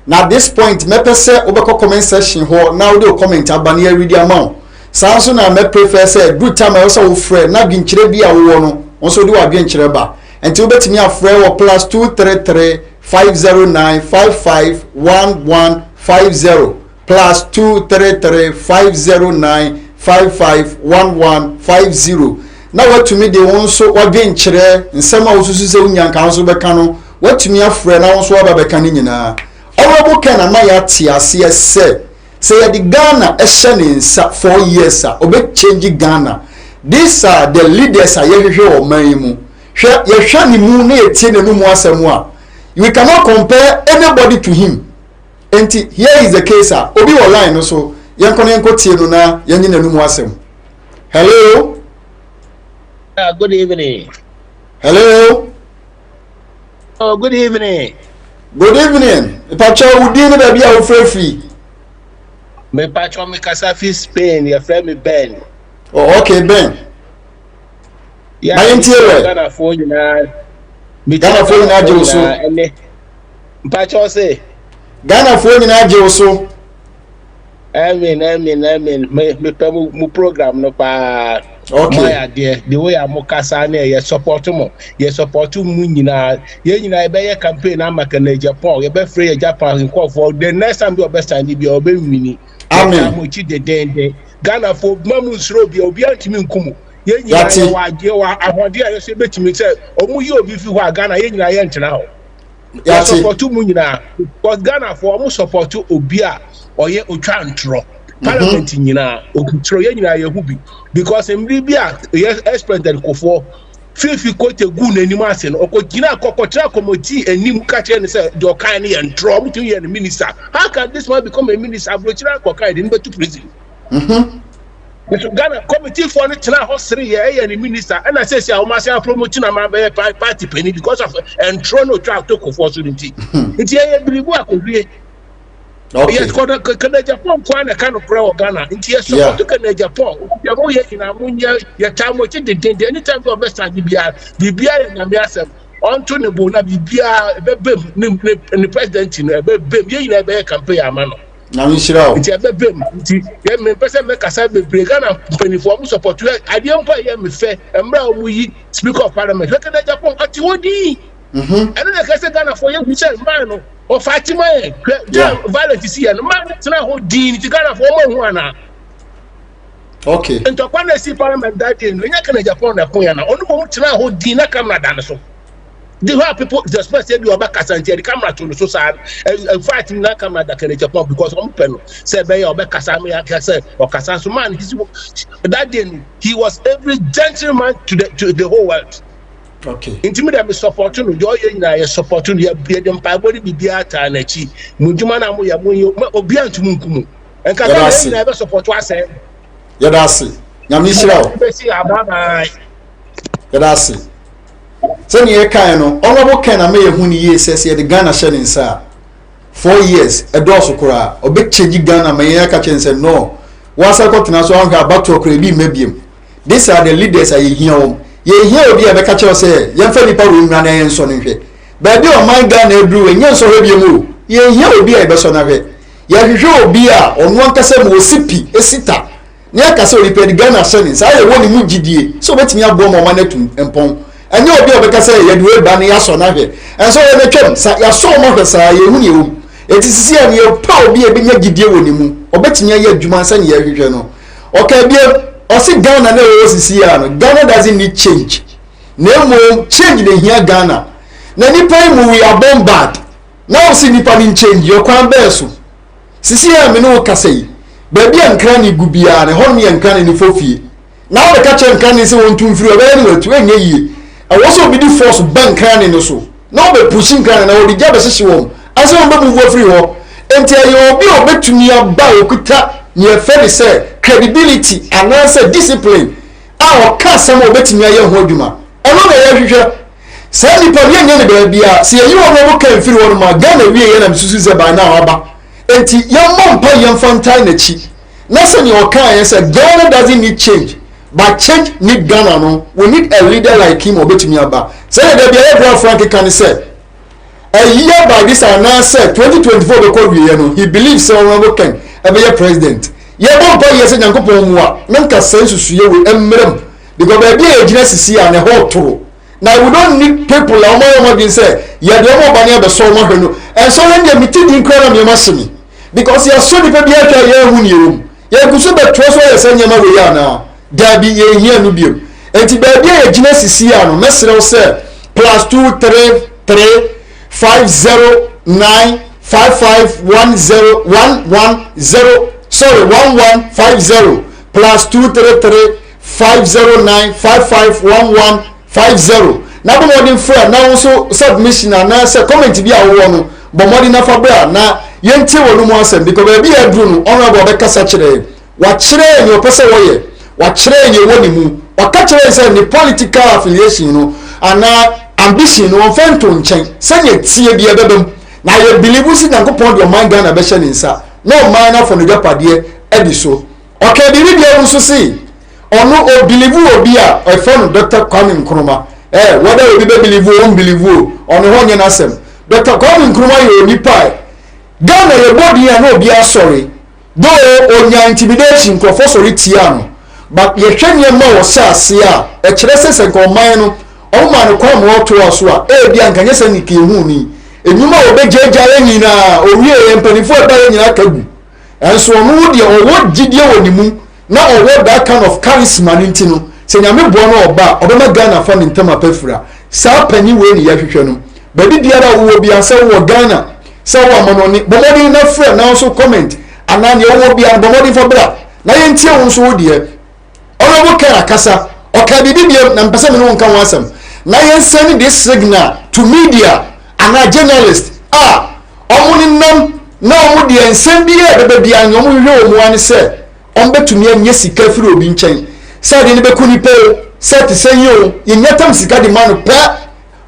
Now, at this point, Mepese Obako comment session, now they'll comment Abania read the amount. Samson and me prefer say, good time I also friend, not being Chirebi a wono, also do a green Chireba. And to bet me a friend or plus 233 509 551150 plus 233 509 551150. Now what to me they also what being Chire and some also say Unyan Council Becano, what to me a friend I also have a becanina. Honorable Ken and my say the Ghana is 4 years obe change Ghana. These are the leaders are here or Marimu. We cannot compare anybody to him. And here is the case. Obi online also. Hello. Good evening. Hello. Oh, good evening. Good evening. Pacha Udine baby a free. Me Pacha me Kasafi Spain, your friend me Ben. Oh, okay, Ben. Yeah, Ghana phone na. Ghana phone na Joso. Pacha say. Ghana phone na Joso. Amen. Me program no pa. Okay. My idea, the way I'm Mokasa ne, you support mo. You support mu nyina. Ye nyina be ye campaign na maka na Agyapong. You be free Japan in call for the next time you best and be obe wini. Amen. Mo chi de Ghana for mamu sro bi obi antimi nkumu. Ye nyina wa je wa ahode a ye se betimi say omu ye obi fi ho Ghana ye nyina ye ntena ho. You support mu nyina. Because Ghana for omu support obi a oye otwa ntro. Parliament nyina okutro ye nyina ye hubi because emribia yes president kofo fifi ko te gu nanim ase no okogina kokotra komoti anim ka che ne say the okan ne ntro mutu ye ne minister. How can this man become a minister? Abrochira kokai dey betu prison. So Ghana committee for the China house 3 years and the minister and I say I almost promoting a party penny because of and Toronto trial to for unity. It's a believe what could be. Okay. Yes, Agyapong kind of pro Ghana. It's yes, so to Agyapong. You're more in Amunia, your time watching the day, anytime for best time BBI and Amiasem. On to the Bona BBI, the president in a baby campaign, Amano. Namishira. It's a baby. The person make us have a break and penny for support. I didn't buy him fair and now we speak of parliament. Look at Agyapong at Wodi. And then I said Ghana for you, Michel Mano. Or Fatima, violence is here. And man, it's not whole dean. It's Ghana for one. Okay. And to when I see parliament that in Agyapong, the Poyana, only one to now hold Dina camera dinosaur. The whole people just said you are back as the camera to the society and fighting that camera that can Agyapong because one pen said by your back as I said or Casansu man. That day he was every gentleman to the whole world. Okay. Intimate me support no joy na ye support no ye bia dem pa body bibia ata na chi mujuma na mo ya mo obi antum nkumu enka na be support ase ye da se nyame hira o be si ababa ye da se se ni ye kan no honorable ken na me ye hu ni ye se ye de Ghana hye nsa 4 years e do so kura obi change Ghana me ye ka chen se no wasa ko tena so anka back to kura bi mabiem. These are the leaders are here ye here obi e be ka che say ye mfa nipa wo nwura na ye nso ne hwe ba bi o man Ghana edru enye nso hwe bi mu ye here obi e be so na hwe ye hwe obi a ono nkase mo sipi esita ne aka se obi pe Ghana hye sa ye woni mu gidie so betimi abo mo ma na tum empon enye obi o be ka say ye duwe ba ne ya so na hwe enso ye be twem sa ya so mo hwe sa ye hu ne wo etisisi ya ne ye pa obi e be nya gidie woni mu obetimi ya adwuma sa ne ye hwe no okay bi Osi Ghana na osisi ya no Ghana doesn't need change. Nemo change the here Ghana. Na nipa mu we are bombard. Na osi nipa ni change yo kwan beso. Sisi ya me no kasei. Baby ankra ni gubia na ho me ankra ni fofie. Na o ka che ankra ni se won tumfiri o be ni watu enye yie. I also be the force bank ankra ni so. Na o be pushing ankra na o di jabe sisi won. Ase won be move free ho. Enti ayo obi obetumi aba okuta ni efere say credibility and answer discipline our custom obetimi aye ho adwuma eno na ye hwehwe say ni pa ye nya ne ba bia se ye wo no kan firi wo ma Ghana wie ye na msusu ze ba na aba enti ye mompa ye mfantai na chi na se ni o kan ye say Ghana doesn't need change but change need Ghana no we need a leader like him obetimi aba say there be a brother Frank can say a year by this answer 2024 be call wie no he believes so honorable ken be president ye bomba ye se nyankopon mu a nanka sensusu ye we emrem because baby e gina sisi a ne ho toro now we don't need people la omo bin say ye de omo bani be so mo hwenu and so when they meet in kwara me masimi because ye so nipa bi atwa ye hu ni rom ye guso be tro so ye se nyama we ya na da bi ye hia no biem enti baby e gina sisi a no mesrew say +233 509 5510110 sorry 1150 +233 509 5511150 na bo modern friend na also submission na say comment bi a wo no bo modern na fabra na yenti wonu mu asem because baby adru no honorable be kasa kire wa kire ni opese wo ye wa kire ni woni mu wa ka kire say ni political affiliation no ana ambition no fento nchen sanye tie bi ebebem na ye believe si Nyankopon de man Ghana be hye nsa no man na for no japade edi so okay bi bi nso si ono o believe obi a e for Dr. Kwame Nkrumah whether obi be believe o believe ono ho nye na asem Dr. Kwame Nkrumah ye onipa Ghana ye body ya no obi a sorry do onya intimidation ko for sorry tia no but ye hwanye ma wo sase a e kire sese ko man no o ma no kwa mo to aso a e bia nkanye se nike hu ni enyuma obejeja nyina owie ye mpanifo eba nyina kagu enso no de owo gidie wonimu na owo that kind of charisma nintino se nyame bo no oba obema Ghana fa ntama pafura sa pani we ni yahwehwe no baby biara wo bia se wo Ghana se wo amononi bomodi na fra na so comment anani wo bia bomodi for bra na yentie wo so wo de owo kara kasa okabibi bia na mpese me no nka wasam na yen send this signal to media and a journalist omuni nam na omu de ensem bia bebe bia nyomu hwe omu ani se on betumi anye sika firi obi nkyɛn sɛ de ne bɛku nipa o sɛ te sɛ yi o yɛnyatam sika de ma no pɛ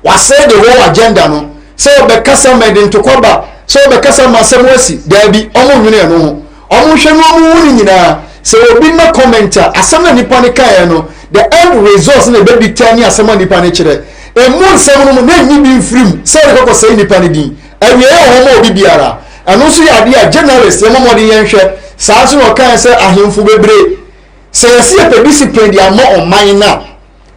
wasɛ de whole agenda no sɛ ɔbɛkasa ma de ntokɔba sɛ ɔbɛkasa ma asɛm asi daabi ɔmo nwene no ho ɔmo hwɛ no ɔmo wu ne nyinaa sɛ obi ma comment a asɛm na nipa ne kaeɛ no the end result na ɛbɛbi ta ne asɛm a nipa ne kyerɛ emu nsɛm no mu na enyi bi mfirim sɛ ɔde kɔkɔ sɛ nipa ne din awie yɛ wɔn ma obi biara ɛno nso yɛ adeɛ a journalist yɛ mɔmɔden yɛn hwɛ saa nso na ɔkae sɛ ahemfo bebree sɛ yɛsi yɛpɛ discipline de ama ɔman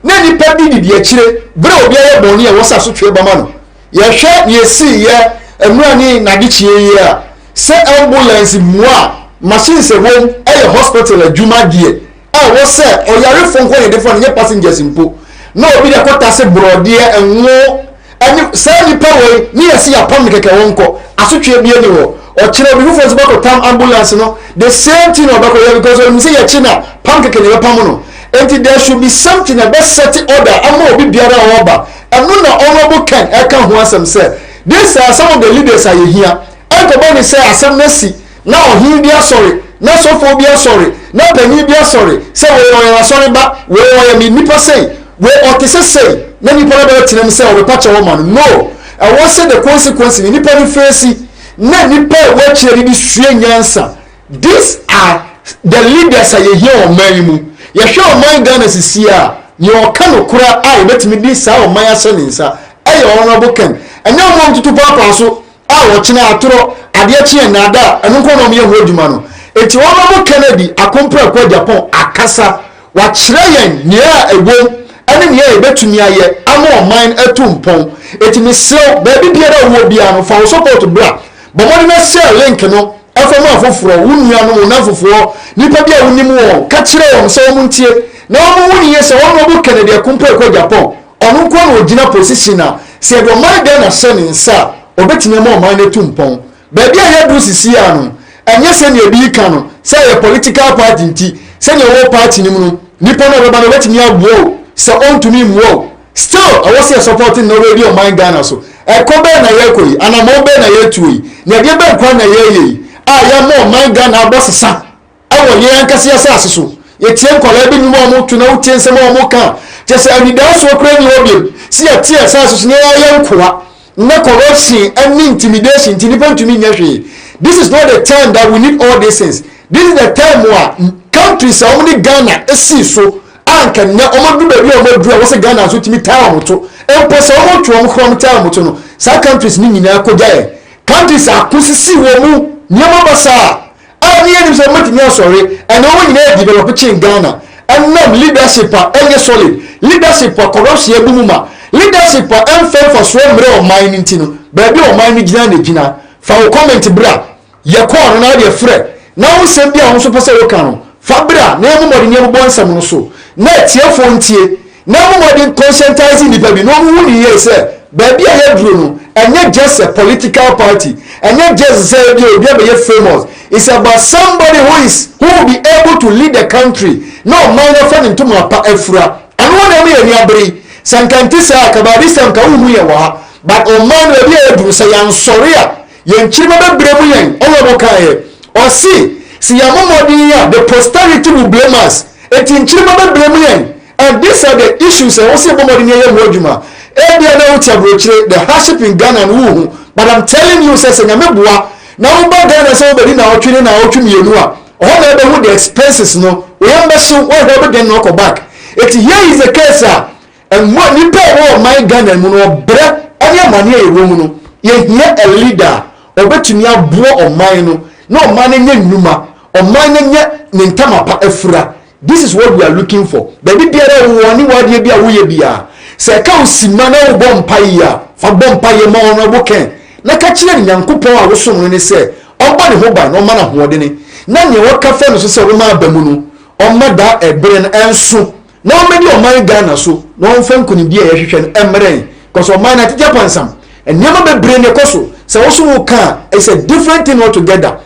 na nipa bi didi akyire bere obi ayɛ bɔnne a wɔsa so twe bama no yɛhwɛ yɛsi yɛ emura ne nadekyie yi a sɛ ambulance mua machine sɛ wɔm ɛyɛ hospital adwuma deɛ a wɔsɛ ɔyarefo nkɔ yɛ defo no nyɛ passengers mpo na obi de kɔta sɛ borɔdeɛ ɛnwo ɛne saa nipa wɔ ne yɛsi apam ne kɛkɛ wɔn kɔ asotwe bi ani wɔ ɔkyerɛ obi foforɔ nso bɛkɔ tam ambulance no the same thing ɔbɛkɔ yɛ because ɔnim sɛ yɛkyi na pam kɛkɛ ne bɛpam no enti there should be something that best set order ama obi biara a wɔba ɛno na honorable Ken ɛka ho asɛm sɛ these are some of the leaders a yɛhia ɛnkɔbɔ ne sɛ asɛm no si na ɔhen bi asɔre na sɔfoɔ bi asɔre na panyin bi asɔre sɛ wɔyɛ asɔre ba wɔyɛ mi nipa sɛn ɔte sɛ sɛn na nipa no bɛyɛ tenam sɛ ɔbɛpa kyɛ wɔ ma no no ɛwɔ sɛ the consequence ni nipa no fɛsi na nipa a wɔakyerɛ ne bi sue nyansa these are the leaders a yɛhia ɔman yi mu yɛhwɛ ɔman Ghana sisi a yɛ ɔka no kora a yɛbɛtumi di saa ɔman ahyɛ ne nsa ɛyɛ honorable Ken ɛnyɛ ɔmo ntutu paapaa so a wɔkyena atorɔ adeɛ kyeɛ nnaada ɛno nkɔ na ɔmo yɛ ho adwuma no eti honorable Kennedy akomprakɔ Agyapong akasa wakyerɛ yɛn nea ɛwom ɛne nea yɛbɛtumi ayɛ ama ɔman atu mpɔn eti mesew baabi biara ɔwɔ biara no fa wo support bra bɔmmɔde na share link no ɛfɛ mu afoforɔ wo nua no wo na foforɔ nipa bi a wonim wɔn ka kyerɛ wɔn sɛ wɔn ntie na wɔn wo ne yɛ sɛ honorable Kennedy akomprakɔ Agyapong ɔno nkɔ na ogyina position a sɛ ɛdɔ ɔman Ghana hyɛ ne nsa ɔbɛtumi ama ɔman no atu mpɔn baabi a yɛduru sisi a no ɛnyɛ sɛ nea ebi ka no sɛ yɛ political party nti sɛ nea ɛwɔ party no mu no nipa no ɔbɛba no ɔbɛtumi aboa o sɛ ɔntumi mmoa o still ɛwɔ sɛ yɛ supporting na ɔbɛbi ɔman Ghana so ɛkɔ bɛɛ na yɛkɔ yi anamɔ bɛɛ na yɛtuo yi na ɛdeɛ bɛɛ nkwa na yɛyɛ yi a yɛma ɔman Ghana abɔ sesa ɛwɔ yɛn ankasa asase so yɛtie nkɔlaa bi nim a ɔmo to na wotie nsɛm a ɔmo ka kyɛ sɛ anidasoɔ kora ni hɔ biem si yɛtie asase so na yɛyɛ nkoa na corruption and intimidation nti nipa ntumi nyɛ hwee this is not the time that we need all these things this is the time where countries a ɔmo ne Ghana esi so anka nya ɔmo du baabi a ɔmo duru a wɔsɛ Ghana so tumi taa ɔmo to mpo sɛ ɔmo to ɔmo kora ɔmo taa ɔmo to no saa countries ne nyinaa kɔgya yɛ countries akosisi wɔ mu nneɛma basa a ne yɛ nim sɛ ɔmo tumi asɔre ɛna ɔmo nyinaa develop kyen Ghana ɛnam leadership a ɛyɛ solid leadership a corruption ebu mu ma leadership a ɛnfɛn for so mmerɛ ɔman ne nti no baabi a ɔman ne gyina na gyina fa wo comment bra yɛ kɔɔ no na yɛ frɛ na wo sɛm bi a wo nso pɛ sɛ woka no fa bra na ɛmu mɔde nneɛma bɔ nsɛm no so na ɛtiɛfoɔ ntie na ɛmu mɔde conscientize nipa bi na ɔmo wu ne yie sɛ baabi a yɛduro no ɛnyɛ just a political party ɛnyɛ just sɛ bi obi abɛyɛ famous it's about somebody who will be able to lead the country na ɔman no fa ne ntoma pa afura ɛno wɔn na ɛmu yɛ niabere sankanti saa kabadi sanka uhu yɛ wɔ but ɔman no bi a yɛduro sɛ yɛnsɔre a yɛnkyiri bɛbrɛ mu yɛn ɔwɔ bɔ kaeɛ ɔsi si yamomɔden a the posterity will blame us eti nkyiri bɛbrɛ mu yɛn and these are the issues a wɔsi yɛbɔmɔden yɛ mu adwuma ebia na wote aburokyire the hardship in Ghana no wuhu but I'm telling you sɛ nyame boa na woba Ghana sɛ wobɛdi na ɔtwe ne na ɔtwe mmienu a ɔhɔ na ɛbɛhu the expenses no wɔyɛ mbɛhyew wɔhwɛ ɔbɛdɛn no ɔkɔ back eti here is the case a ɛmɔ nipa a ɛwɔ ɔman Ghana mu no ɔbrɛ ɛne amane a ɛwɔ mu no yɛhia a leader a ɔbɛtumi aboa ɔman no na ɔman no nyɛ nnwuma ɔman no nyɛ ne ntama pa afura this is what we are looking for baabi biara wɔ ne wadeɛ bi a woyɛ biara sɛ ɛka wo sima na wobɔ mpaeɛ a fa bɔ mpaeɛ ma honorable Ken na ka kyerɛ Nyankopɔn a wosom no ne sɛ ɔmba ne ho ban na ɔma no ahoɔdene na nea wɔka fɛ no so sɛ woma aba mu no ɔma daa ɛberɛ no ɛnso na ɔmɛdi ɔman Ghana so na ɔmfa nkonimdi a yɛhwehwɛ no ɛmmerɛn because ɔman no atete apansam nneɛma bebree ne kɔ so sɛ wo so wo ka it's a different thing altogether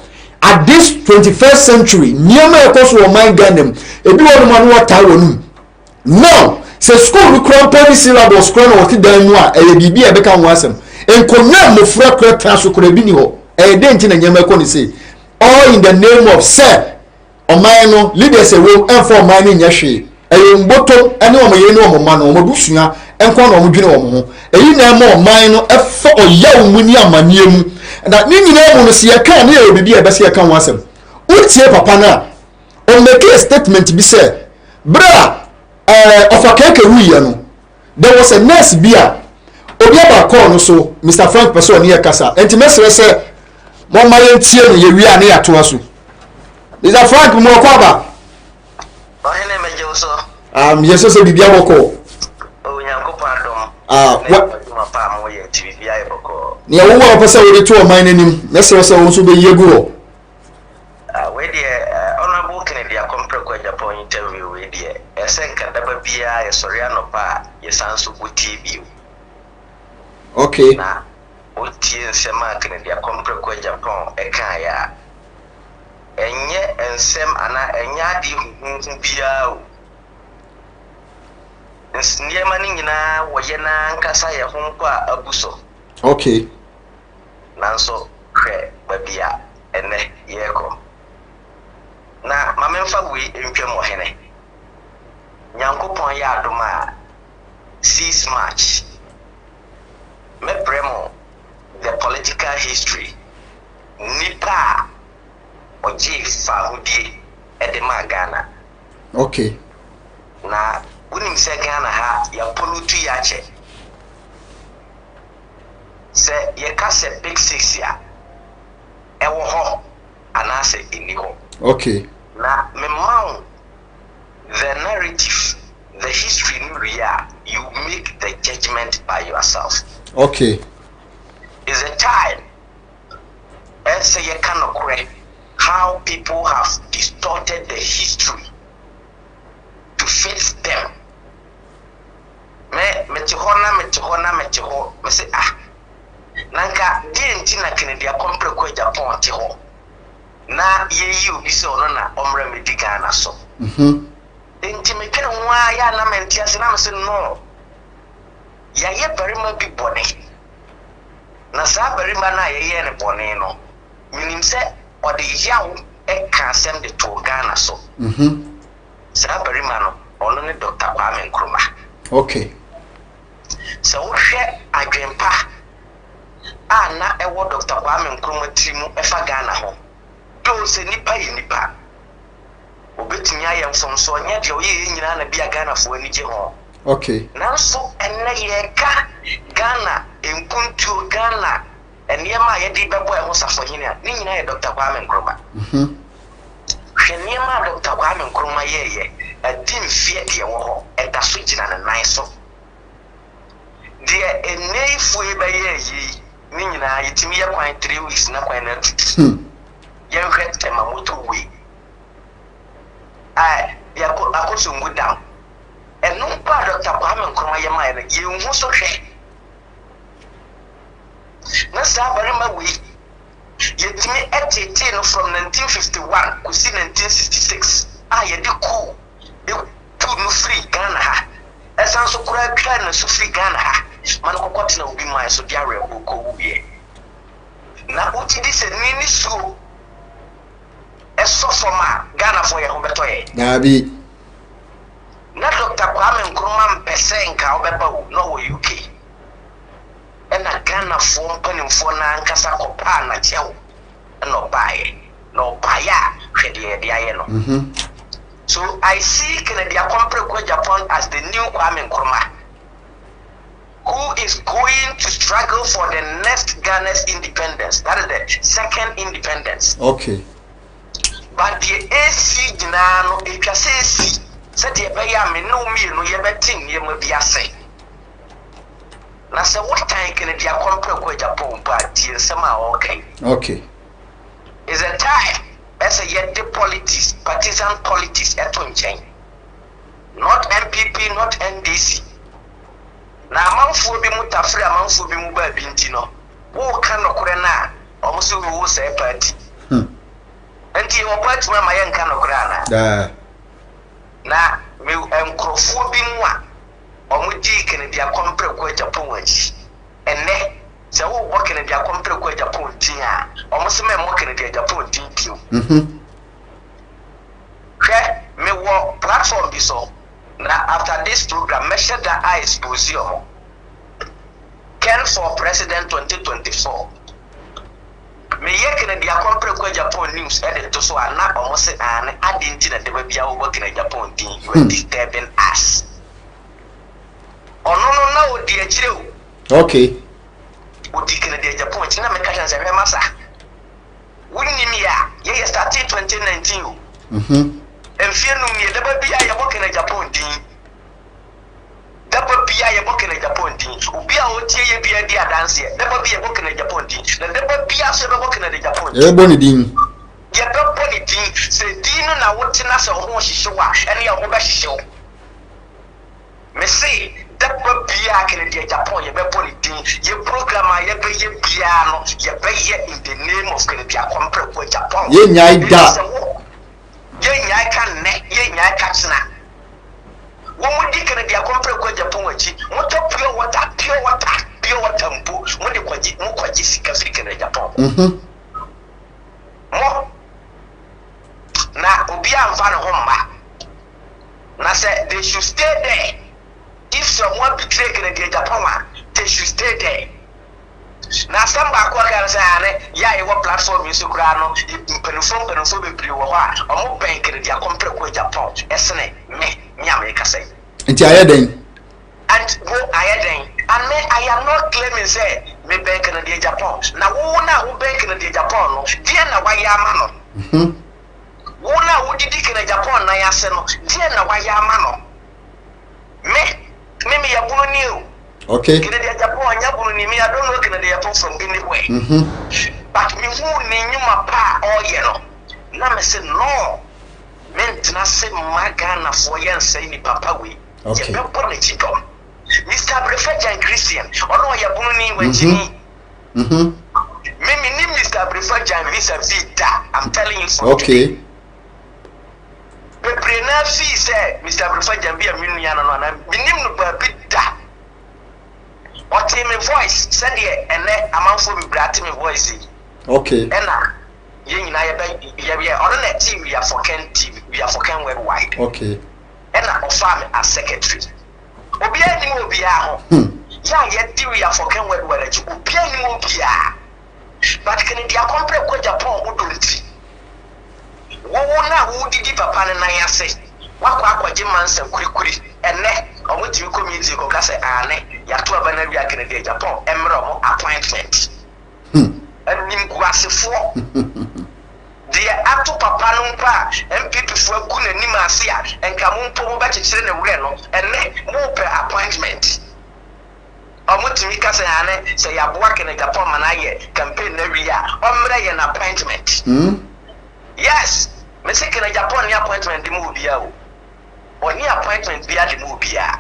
at this 21st century nneɛma ɛkɔ so ɔman Ghana mu ebi wɔ no ma no wɔtaa wɔ no now sɛ school no kura mpɔne syllabus kura na wɔte dan mu a ɛyɛ biribi a ɛbɛka ho asɛm nkonnwa mmɔfra kura tra so kura bi ni hɔ ɛyɛ dɛn nti na nneɛma ɛkɔ ne sei all in the name of sɛ ɔman no leaders ɛwɔ ɛnfa ɔman no nyɛ hwee ɛyɛ mbotom ɛne ɔmo yɛ ne ɔmo ma no ɔmo busua ɛnkɔ na ɔmo dwene ɔmo ho ɛyi na ɛma ɔman no ɛfa ɔyaw mu ne amanneɛ mu na ne nyinaa mu no si yɛka ne yɛ bibi a ɛbɛsi yɛka ho asɛm wotie papa no a ɔmmɛke statement bi sɛ bere a ɔfa kɛkɛ wuyɛ no there was a nurse bi a obi aba call no so Mr. Frank pɛsɛ ɔne yɛ kasa enti mɛsrɛ sɛ mɔmma yɛntie no yɛwie a ne yɛatoa so Mr. Frank mo ɔkɔ aba ɔhene mɛgye wo so yɛsɛ sɛ biribia bɔkɔ onyankopɔn adom pa mo yɛ nti biribia yɛ bɔkɔ nea wowɔ a wopɛ sɛ wode to ɔman n'anim mɛsrɛ sɛ wo nso bɛyie gu hɔ wei deɛ honorable Kennedy Akompreko Agyapong interview wei deɛ ɛsɛ nka daba biara yɛsɔre anɔpa a yɛsan so wotie bio okay na wotie nsɛm a Kennedy Akompreko Agyapong ɛkaeɛ a ɛnyɛ nsɛm anaa ɛnyɛ ade huhu biara o nneɛma no nyinaa wɔyɛ na nkasa yɛ ho mpo a abu so okay nanso hwɛ baabi a ɛnɛ yɛrekɔ na mamemfa wei ntwam ɔhene nyankopɔn yɛ adom a 6 March mɛbrɛ mo the political history nipa a ɔgye fahodie ɛde ma Ghana okay na wonim sɛ Ghana ha yɛpolutu yɛakyɛ sɛ yɛka sɛ big 6 a ɛwɔ hɔ anaasɛ ɛnni hɔ okay na memma the narrative the history no real you make the judgment by yourself okay is a time as you cannot correct how people have distorted the history to fit them me say nanka di na Kennedy Akompreko Agyapong te ho na yeyi obi se ono na omra medi Ghana so enti me twene ho a ya na menti ase na me se no ya ye barima bi bone na sa barima na ye ne bone no minim se ode yawo e ka asem de to Ghana so sa barima no ono ne Dr. Kwame Nkrumah okay so wo hwe adwempa na ewo Dr. Kwame Nkrumah timu efa Ghana ho do se nipa yi nipa obetumi ayɛ nsonso nya de oyɛ nyina na bia Ghana fo ani gye ho okay nanso enne yɛ ka Ghana enkuntu Ghana enema yɛ de bɛbɔ ɛho safo hene a ne nyina yɛ Dr. Kwame Nkrumah hwenema Dr. Kwame Nkrumah yɛ adi mfie de wɔ hɔ ɛda so gyina ne nan so de eneifu e bɛyɛ yi ne nyina yɛtimi yɛ kwan 3 weeks na kwan na tutu yɛn hwɛ tema motorway akoso ngu down ɛno pa Dr. Kwame Nkrumah yɛ ma yɛ yɛnhu so hwɛ na saa barima wei yɛtimi ɛtete no from 1951 kosi 1966 yɛde cool ɛtu no free Ghana ha ɛsan so kora twa no so free Ghana ha man kokɔte na obi ma so biare ko wubiɛ na uti di sɛ nini so ɛsɔ fɔma Ghana fo yɛ ho bɛtɔ yɛ dabi na Dr. Kwame Nkrumah mpɛsɛ nka ɔbɛba wo na wɔ UK ɛna Ghana fo mpanimfo na nkasa kɔpa na kyɛw ɛna ɔbaayɛ na ɔbaayɛ a hwɛ deɛ yɛde ayɛ no so I see Kennedy Akompreko Agyapong as the new Kwame Nkrumah who is going to struggle for the next Ghana's independence. That is the second independence. Okay. But the AC Ginano, if you say, said the Bayam, no me, no yebeting, you may be a say. Now, so what time can it be a Akompreko Agyapong party? Somehow, okay. Okay. Is a time as a yet the politics, partisan politics at one chain. Not MPP, not NDC. Na amanfo bi mutafre amanfo bi mu ba binti no wo ka no kore na o muso wo say party enti wo party ma ye nka no kore ana na me enkrofo bi mu a o mu di Kennedy Akompreko Agyapong anji enne se wo wo Kennedy Akompreko Agyapong tin a o muso me mo Kennedy Agyapong tin tio be so. Now after this program, measure that I expose you. Ken for President 2024. Me yekene dia compare ko Japan news edit to so na almost say an adinti na de bia wo work in Japan din you are disturbing us. Ono no na odi akire o. Okay. Odi kene dia Japan tina me ka chance we masa. Wonni mi ya ye started 2019 o. Enfie no mi de bia ye work in Japan din. Daba bia ye boke na Japan din obi a otie ye bia di adanse daba bia boke na Japan din na daba bia so be boke na Japan e boni din ye be boni din se din na wotina se ho hihyewa ene ye ho be hihyew me say daba bia ke na Japan ye be boni din ye program a ye be ye bia no ye be ye in the name of Canada compare ko Japan ye nyai da ye nyai kan ne ye nyai katsina womu dikene dia compare ko Japan wachi moto pure water mpo mo de kwaji sika frika na Japan mo na obi amfa no homba na say they should stay there if someone betray Canada Japan they should stay there na samba ko ka say ane ya e wo platform yi sukura no penufo be pri wo ha omo bank Canada compare ko Japan esene me America say. Nti ayeden. And go ayeden. And me I am not claiming say me bank na the Japan. Na wo na wo bank na the Japan no. Die na wa ya ma no. Wo na wo didi ke na Japan na ya se no. Die na wa ya ma no. Me ya bunu ni o. Okay. Ke na the Japan nya bunu ni me I don't know ke na the Japan from anywhere. But me who ni nyuma pa all ye no. Na me say no. Mentna se magana for yen say ni papa we. Okay. Mr. Prefect Christian, ono ya bununi wenjini. Mimi ni Mr. Prefect visa vita. I'm telling you for okay. The prena fee say Mr. Prefect be a minu yana no na minim no ba bita. What me voice said here and amanfo bi brate me voice. Okay. Ena ye nyina ye on the team we are for Ken TV, we are for Ken worldwide. Okay. And I offer as secretary. Obia ni obia ho. Ya ye di we are for Ken worldwide. Obia ni obia. But can dia compare ko Japan odonti. Wo na wo didi papa ne nan ase. Wakwa akwaje mansa kurikuri. Ene omutimi community ko kase ane ya to aba na bia Canada Japan emre mo appointment. Anim kwasefo they are to papa no pa MPP fo ku na nim ase a enka mo mpo mo ba kekere na wure no ene mo per appointment omutimi ka se ane se ya boa ke na Japan mana ye campaign na wi a omre ye na appointment yes me se ke na Japan ni appointment di mo bia o oni appointment bia di mo bia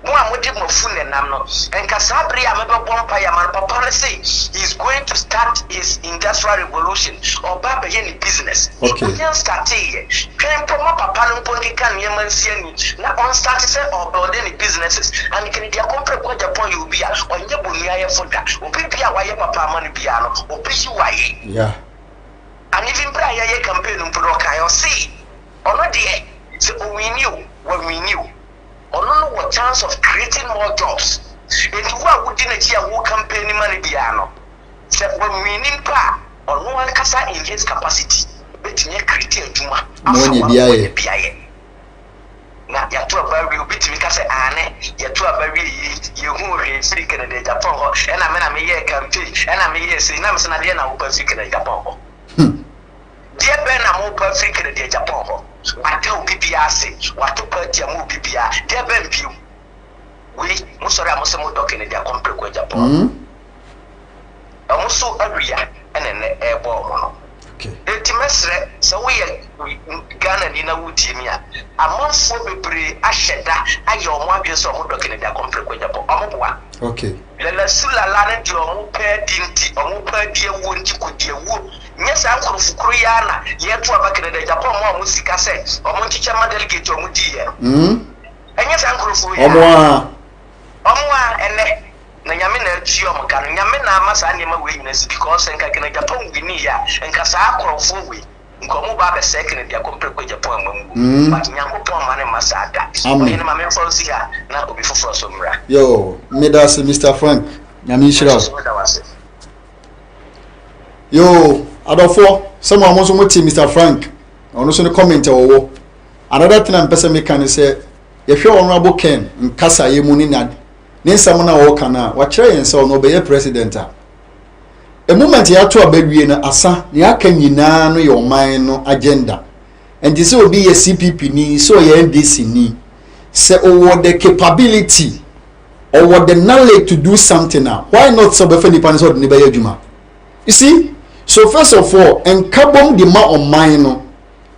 mo amodi mo fune nam no enka sabri amebe bompa ya man papa ne say he's going to start his industrial revolution or baba ye business. Okay. We can start here can promo papa no ponki kan ye man siani na on start say or building businesses and can dia compare ko Japan you bia onye bunia ye foda obi bia wa ye papa man bia no obi yi wa ye yeah and even bra ye campaign mpro kan you see ono de say we knew ono no chance of creating more jobs. And who are within a year who campaign money piano. Said when we need pa or no one casa in his capacity. But in a creating juma. Now ya to a very bit to because ane ya to a very you who are speaking in Japan and I mean a campaign and I mean yes in Amazon who speak in Japan. Dear Ben I'm open speaking in Japan. I tell PPR say what to put your movie PPR. Dear Ben view. We musora musemo dokin in their compare ko Japan. Amuso area and an airborne mono. Okay. The mesre so we Ghana ni na wuti mi a amanfo bebre ahyeda ayo mo adwe so mo dokin in their compare ko Japan. Omoboa. Okay. La sulala na di omo pe dinti omo pa di ewo nti ko di ewo nyesa nkorofukuru ya na ye to abakene de Japan mo amusika se omo nchicha ma delegate omo di ye nyesa nkorofukuru ya omo a ene na nyame na atu omo kan nyame na amasa ne ma we nyina because enka kene Japan we ni ya enka sa akorofo we nkomo ba be second dia compare ko Japan mamu but nyankopon ma ne masada oye na ma me fo si ha na obi foforo so mra yo medas Mr. Frank nyame shira yo adofo some of us want Mr. Frank ono so ne comment owo another thing am person make can say if you honorable Ken nkasa ye mu ni na ne nsam na wo kana wa kire yen say no be ye president a moment ya to abawie na asa ne aka nyina no ye oman no agenda and this will be a CPP ni so ye NDC ni say over the capability or the knowledge to do something now why not so be fani pan so de be adwuma you see so first of all enkabom the ma oman no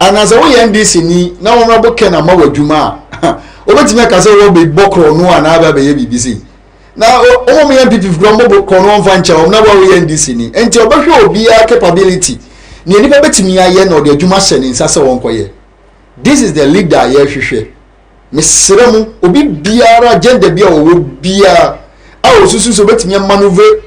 and as we NDC ni na honorable Ken ama wadwuma obetime ka say wo be bokro no ana aba be ye BBC na o mo MPP from bokro no vancha o na we NDC ni enti obehwe obi a capability ni enipa betimi aye na o de adwuma hye ni nsase won koye this is the leader ye hwehwe mesremu obi biara agenda bia o bia a osusu so betimi maneuver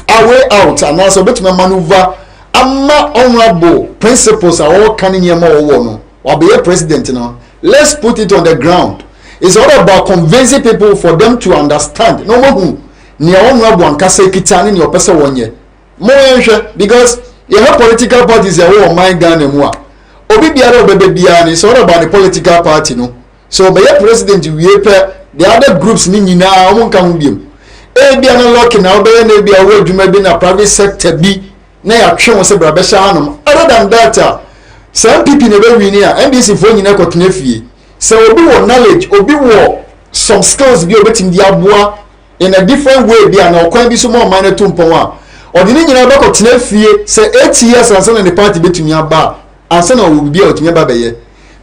away out and also betimi maneuver amma honorable principles are all can nyema wo no wa be president no let's put it on the ground. It's all about convincing people for them to understand no more ni honorable ankasa kitani ni opese wonye mo yenhwe because you have political parties that will mind Ghana mu a obi biara obebe biara ni so all about the political party no so be president we pe the other groups ni nyina o nka ho biem e bia no lock na obeye na bia wo adwuma bi na private sector bi na ya twe won se bra be sha hanom other than that some people never win here NDC fo nyina kotena fie so obi wo knowledge obi wo some skills bi obetim di aboa in a different way bi na okwan bi so mo man to mpon a odini nyina be kotena fie say 8 years and so the party betumi aba and so na we bi otumi aba be ye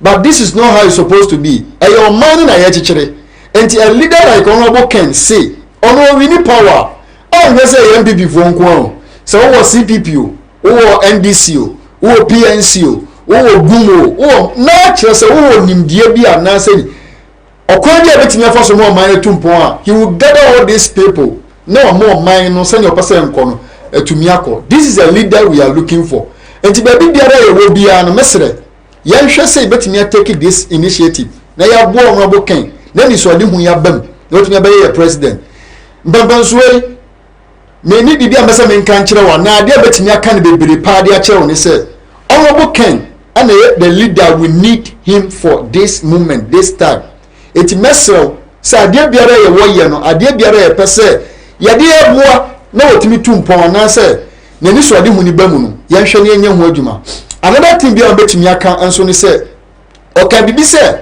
but this is not how it's supposed to be your man na ye chichire enti a leader like honorable Ken say ono we need power all we say MPP fo nko o so wo CPP o wo NDC o wo PNC o wo gumo wo na kire se wo nimdie bi ana se okwan dia betimi afa so mo man tumpon a he will gather all these people no more man no se your person nko no atumi akọ this is a leader we are looking for enti baby biara ye wo bia no mesre ye hwe se betimi take this initiative na ya bo honorable Ken na ni so de hu ya bam na otumi abaye ye president mbamban suwe me ni bibia mesa me nkan kire wa na ade betimi aka ne bebere pa ade a kire wo ne se honorable Ken and the leader we need him for this moment this time it mesro sa ade biara ye wo ye no ade biara ye pese ye de aboa na wotimi tumpon na se na ni so ade hu ni bamu no ye hwe ne enya hu adwuma another thing biara betimi aka anso ne se okay bibi se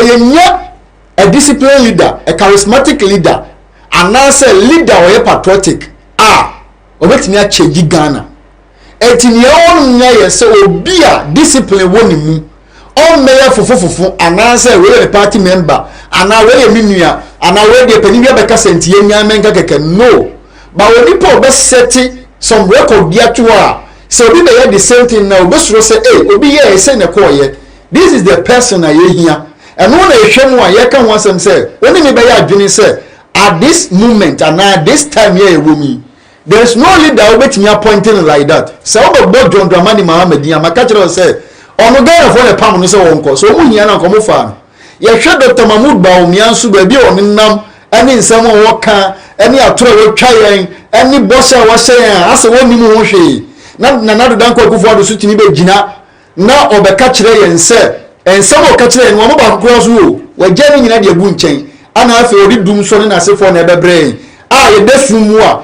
ye nya a disciplined leader a charismatic leader and now say leader or patriotic obetimi a change Ghana etini on nya ye se obi a discipline woni mu on meya fufufufu ananse we party member ana we minua ana we de pani bia beka senti enya menka keke no ba we people be set some record dia to a so obi be the same thing now be sure say obi ye say ne ko ye this is the person na ye hia and when e hwemu a ye kan wansem say woni me be ya adwene say at this moment and at this time here womi there is no leader obetimi appointing like that so obo John Dramani Mohammed ya makachiro say ono Ghana for the pam no say wonko so mu hia na nkomo fa ye hwe Dr. Mahmoud Bawumia nso ba bi onenam ani nsem wo ka ani atoro wo twa yen ani bosha wo hye yen ase woni mu ho hwe na nado dan ko akufo ado so tini be gina na obeka kire yen se ensem o ka kire yen wo ba kokoro so wo gye nyina de abu nchen ana afi odi dum so ne na sefo na ebebre ye defum mu a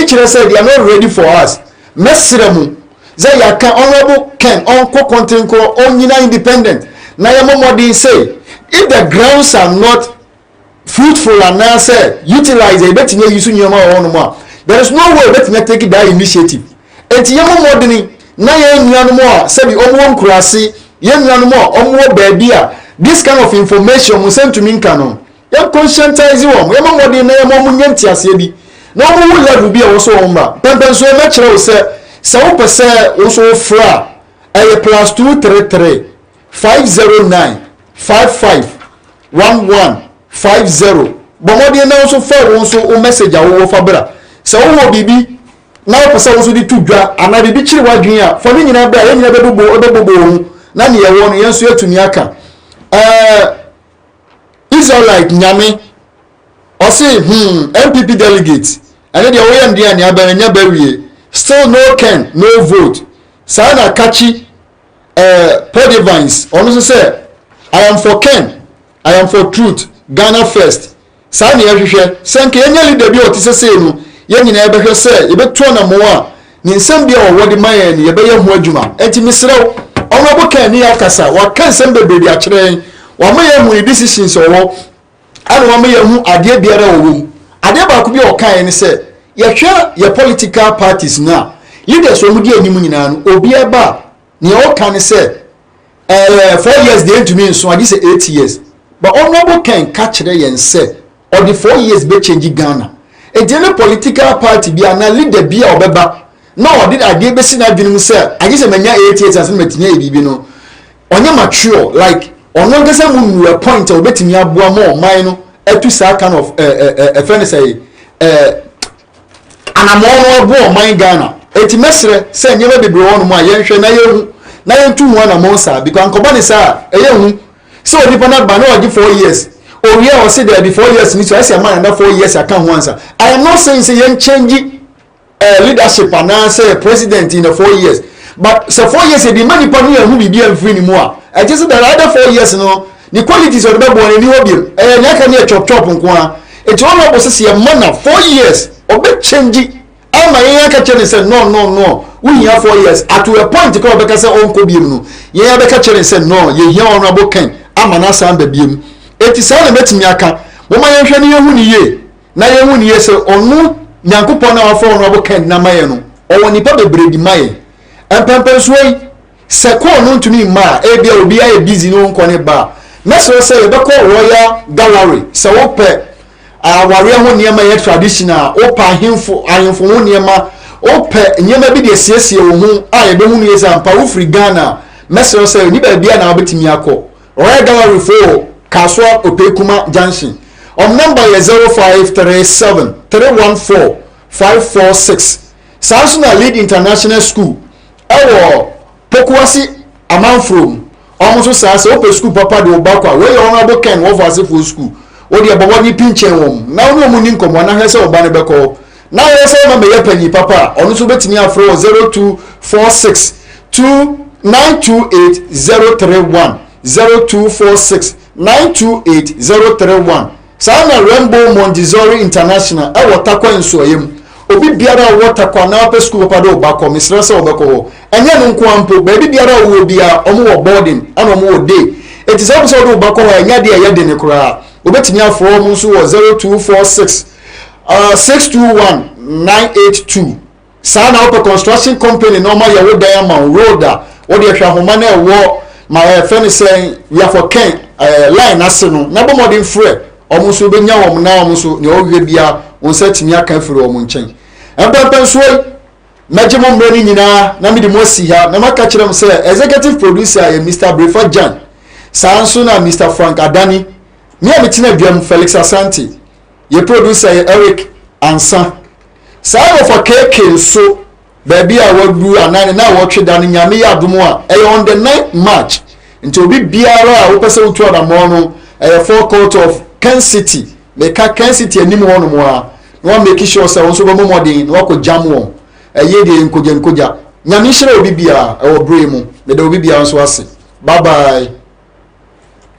kire say they are not ready for us mesremu ze yaka honorable Ken onko content ko onyina independent na ya momodi say if the grounds are not fruitful and now say utilize e betime yusu nyoma wonu mo there is no way betime take that initiative enti ya momodi ni na ya nuanu mo a say bi omo nkurase ya nuanu mo omo baabi a this kind of information mo send to me nkano ya conscientize wo ya momodi na ya mo nyanti ase bi no mo level bi a wo so omba pempen so me kire wo se wo pese wo so fra +233 509 551150 bomodi na wo so fa wo so o message a wo fa bra se wo bibi na person also di to dwa ana bi chiri wadwen a for me nyina ba ye nyina bebobo na ne ye wo no yenso atumi aka Israelite nyame or say MPP delegate and the way and the abanya bawie still no can no vote sana kachi Podivines also say I am for Ken, I am for truth, Ghana first. Sana yahwehwe senke enya leader bi otise say no ye nyina ebehwe say yebeto na mo a ni nsem bia wo de maye ni yebeye ho adwuma enti misrew honorable Ken ni akasa wa kan sem bebrebe a kire wa maye hu decisions owo ana wa maye hu ade biara owo ade ba ko bi o kan ni say yehwe ye political parties na leaders wo di anim nyina no obi eba ni o kan say 4 years they to me so I say 8 years but honorable Ken catch the yen say or the 4 years be change Ghana e dey political party bi ana leader bi a obeba na o did ade be sin adwene say I say manya 8 years as metinya bibi no onye mature like ono ngese mu a point o betimi aboa mo man no etu sa kind of friend say anamono aboa man Ghana eti mesre say nyema bebre won mu a yenhwe na yehu na yentu mu na monsa because ankoba ni sa eyehu so nipa na ba na ogi 4 years o ye o say there be 4 years ni so I say man na 4 years aka ho ansa I am not saying say yen change leadership and say president in the 4 years but so 4 years the man nipa no yehu bibi amfiri ni mu a I just that other 4 years no the qualities of the boy ni hobiem na ka ni chop nko a it all up say ye man na 4 years obe change ama yen ka chene say no we here 4 years at a point ko be ka say onko biem no yen be ka chene say no ye here honorable Ken ama na san ba biem eti say na metimi aka mo ma yen hwe ni yehu ni ye na yehu ni ye say onu nyankopon na wafo honorable Ken na maye no o nipa bebre di maye empempen suoi se ko no ntumi ma e bia obi aye busy no nko ne ba meso say be ko royal gallery se wo pe aware ho niema ye traditional o pa ahemfo ho niema o pe niema bi de siesie wo hu a ye be hu ni example wo free Ghana meso say ni ba bia na obetimi akọ royal gallery for Kaswa Opekuma Junction on number 0537 314 546 Samsung Lead International School ewo Pokuasi Amanfrom almost say open school papa de obakwa we honorable Ken wo for for school o de babo ni pinchen wom na no mu ni nkomo na hwese oba ne beko na we say ma me yapani papa onu so betimi afro 0246 2928 031 0246928031 sana Rainbow Montessori International e watakwa nsoyem obi biara watakwa na open school papa do obakwa misra se obeko enye no nko ampo ba bi biara wo bia omo wo boarding ana omo wo day it is also do obakwa enya de ye de ne kura obetimi afro mu so 0246 621982 sana open construction company normal ye wo diamond roader wo de hwa homa na wo my friend saying we are for Ken line aseno na bo modern free omo so benya wom na omo so ne ohwe bia won setimi aka firi omo nchen empempen so majemo mrani nyina na me de mo si ha na maka kirem say executive producer ye Mr. Brefa Jan sanso na Mr. Frank Adani me ametina duam Felix Asante ye producer ye Eric Ansa sai for KK so baby a wadu anane na wotwe da nyame ya adomo a on the 9th March nti obi biara a wo pese wo to da mo no forecourt of Ken City me ka Ken City anim ho no mo a no make sure say won so bo modern no ko jam won de nkoja nyame hire obi bia e wo bre mu me da obi bia so ase bye bye.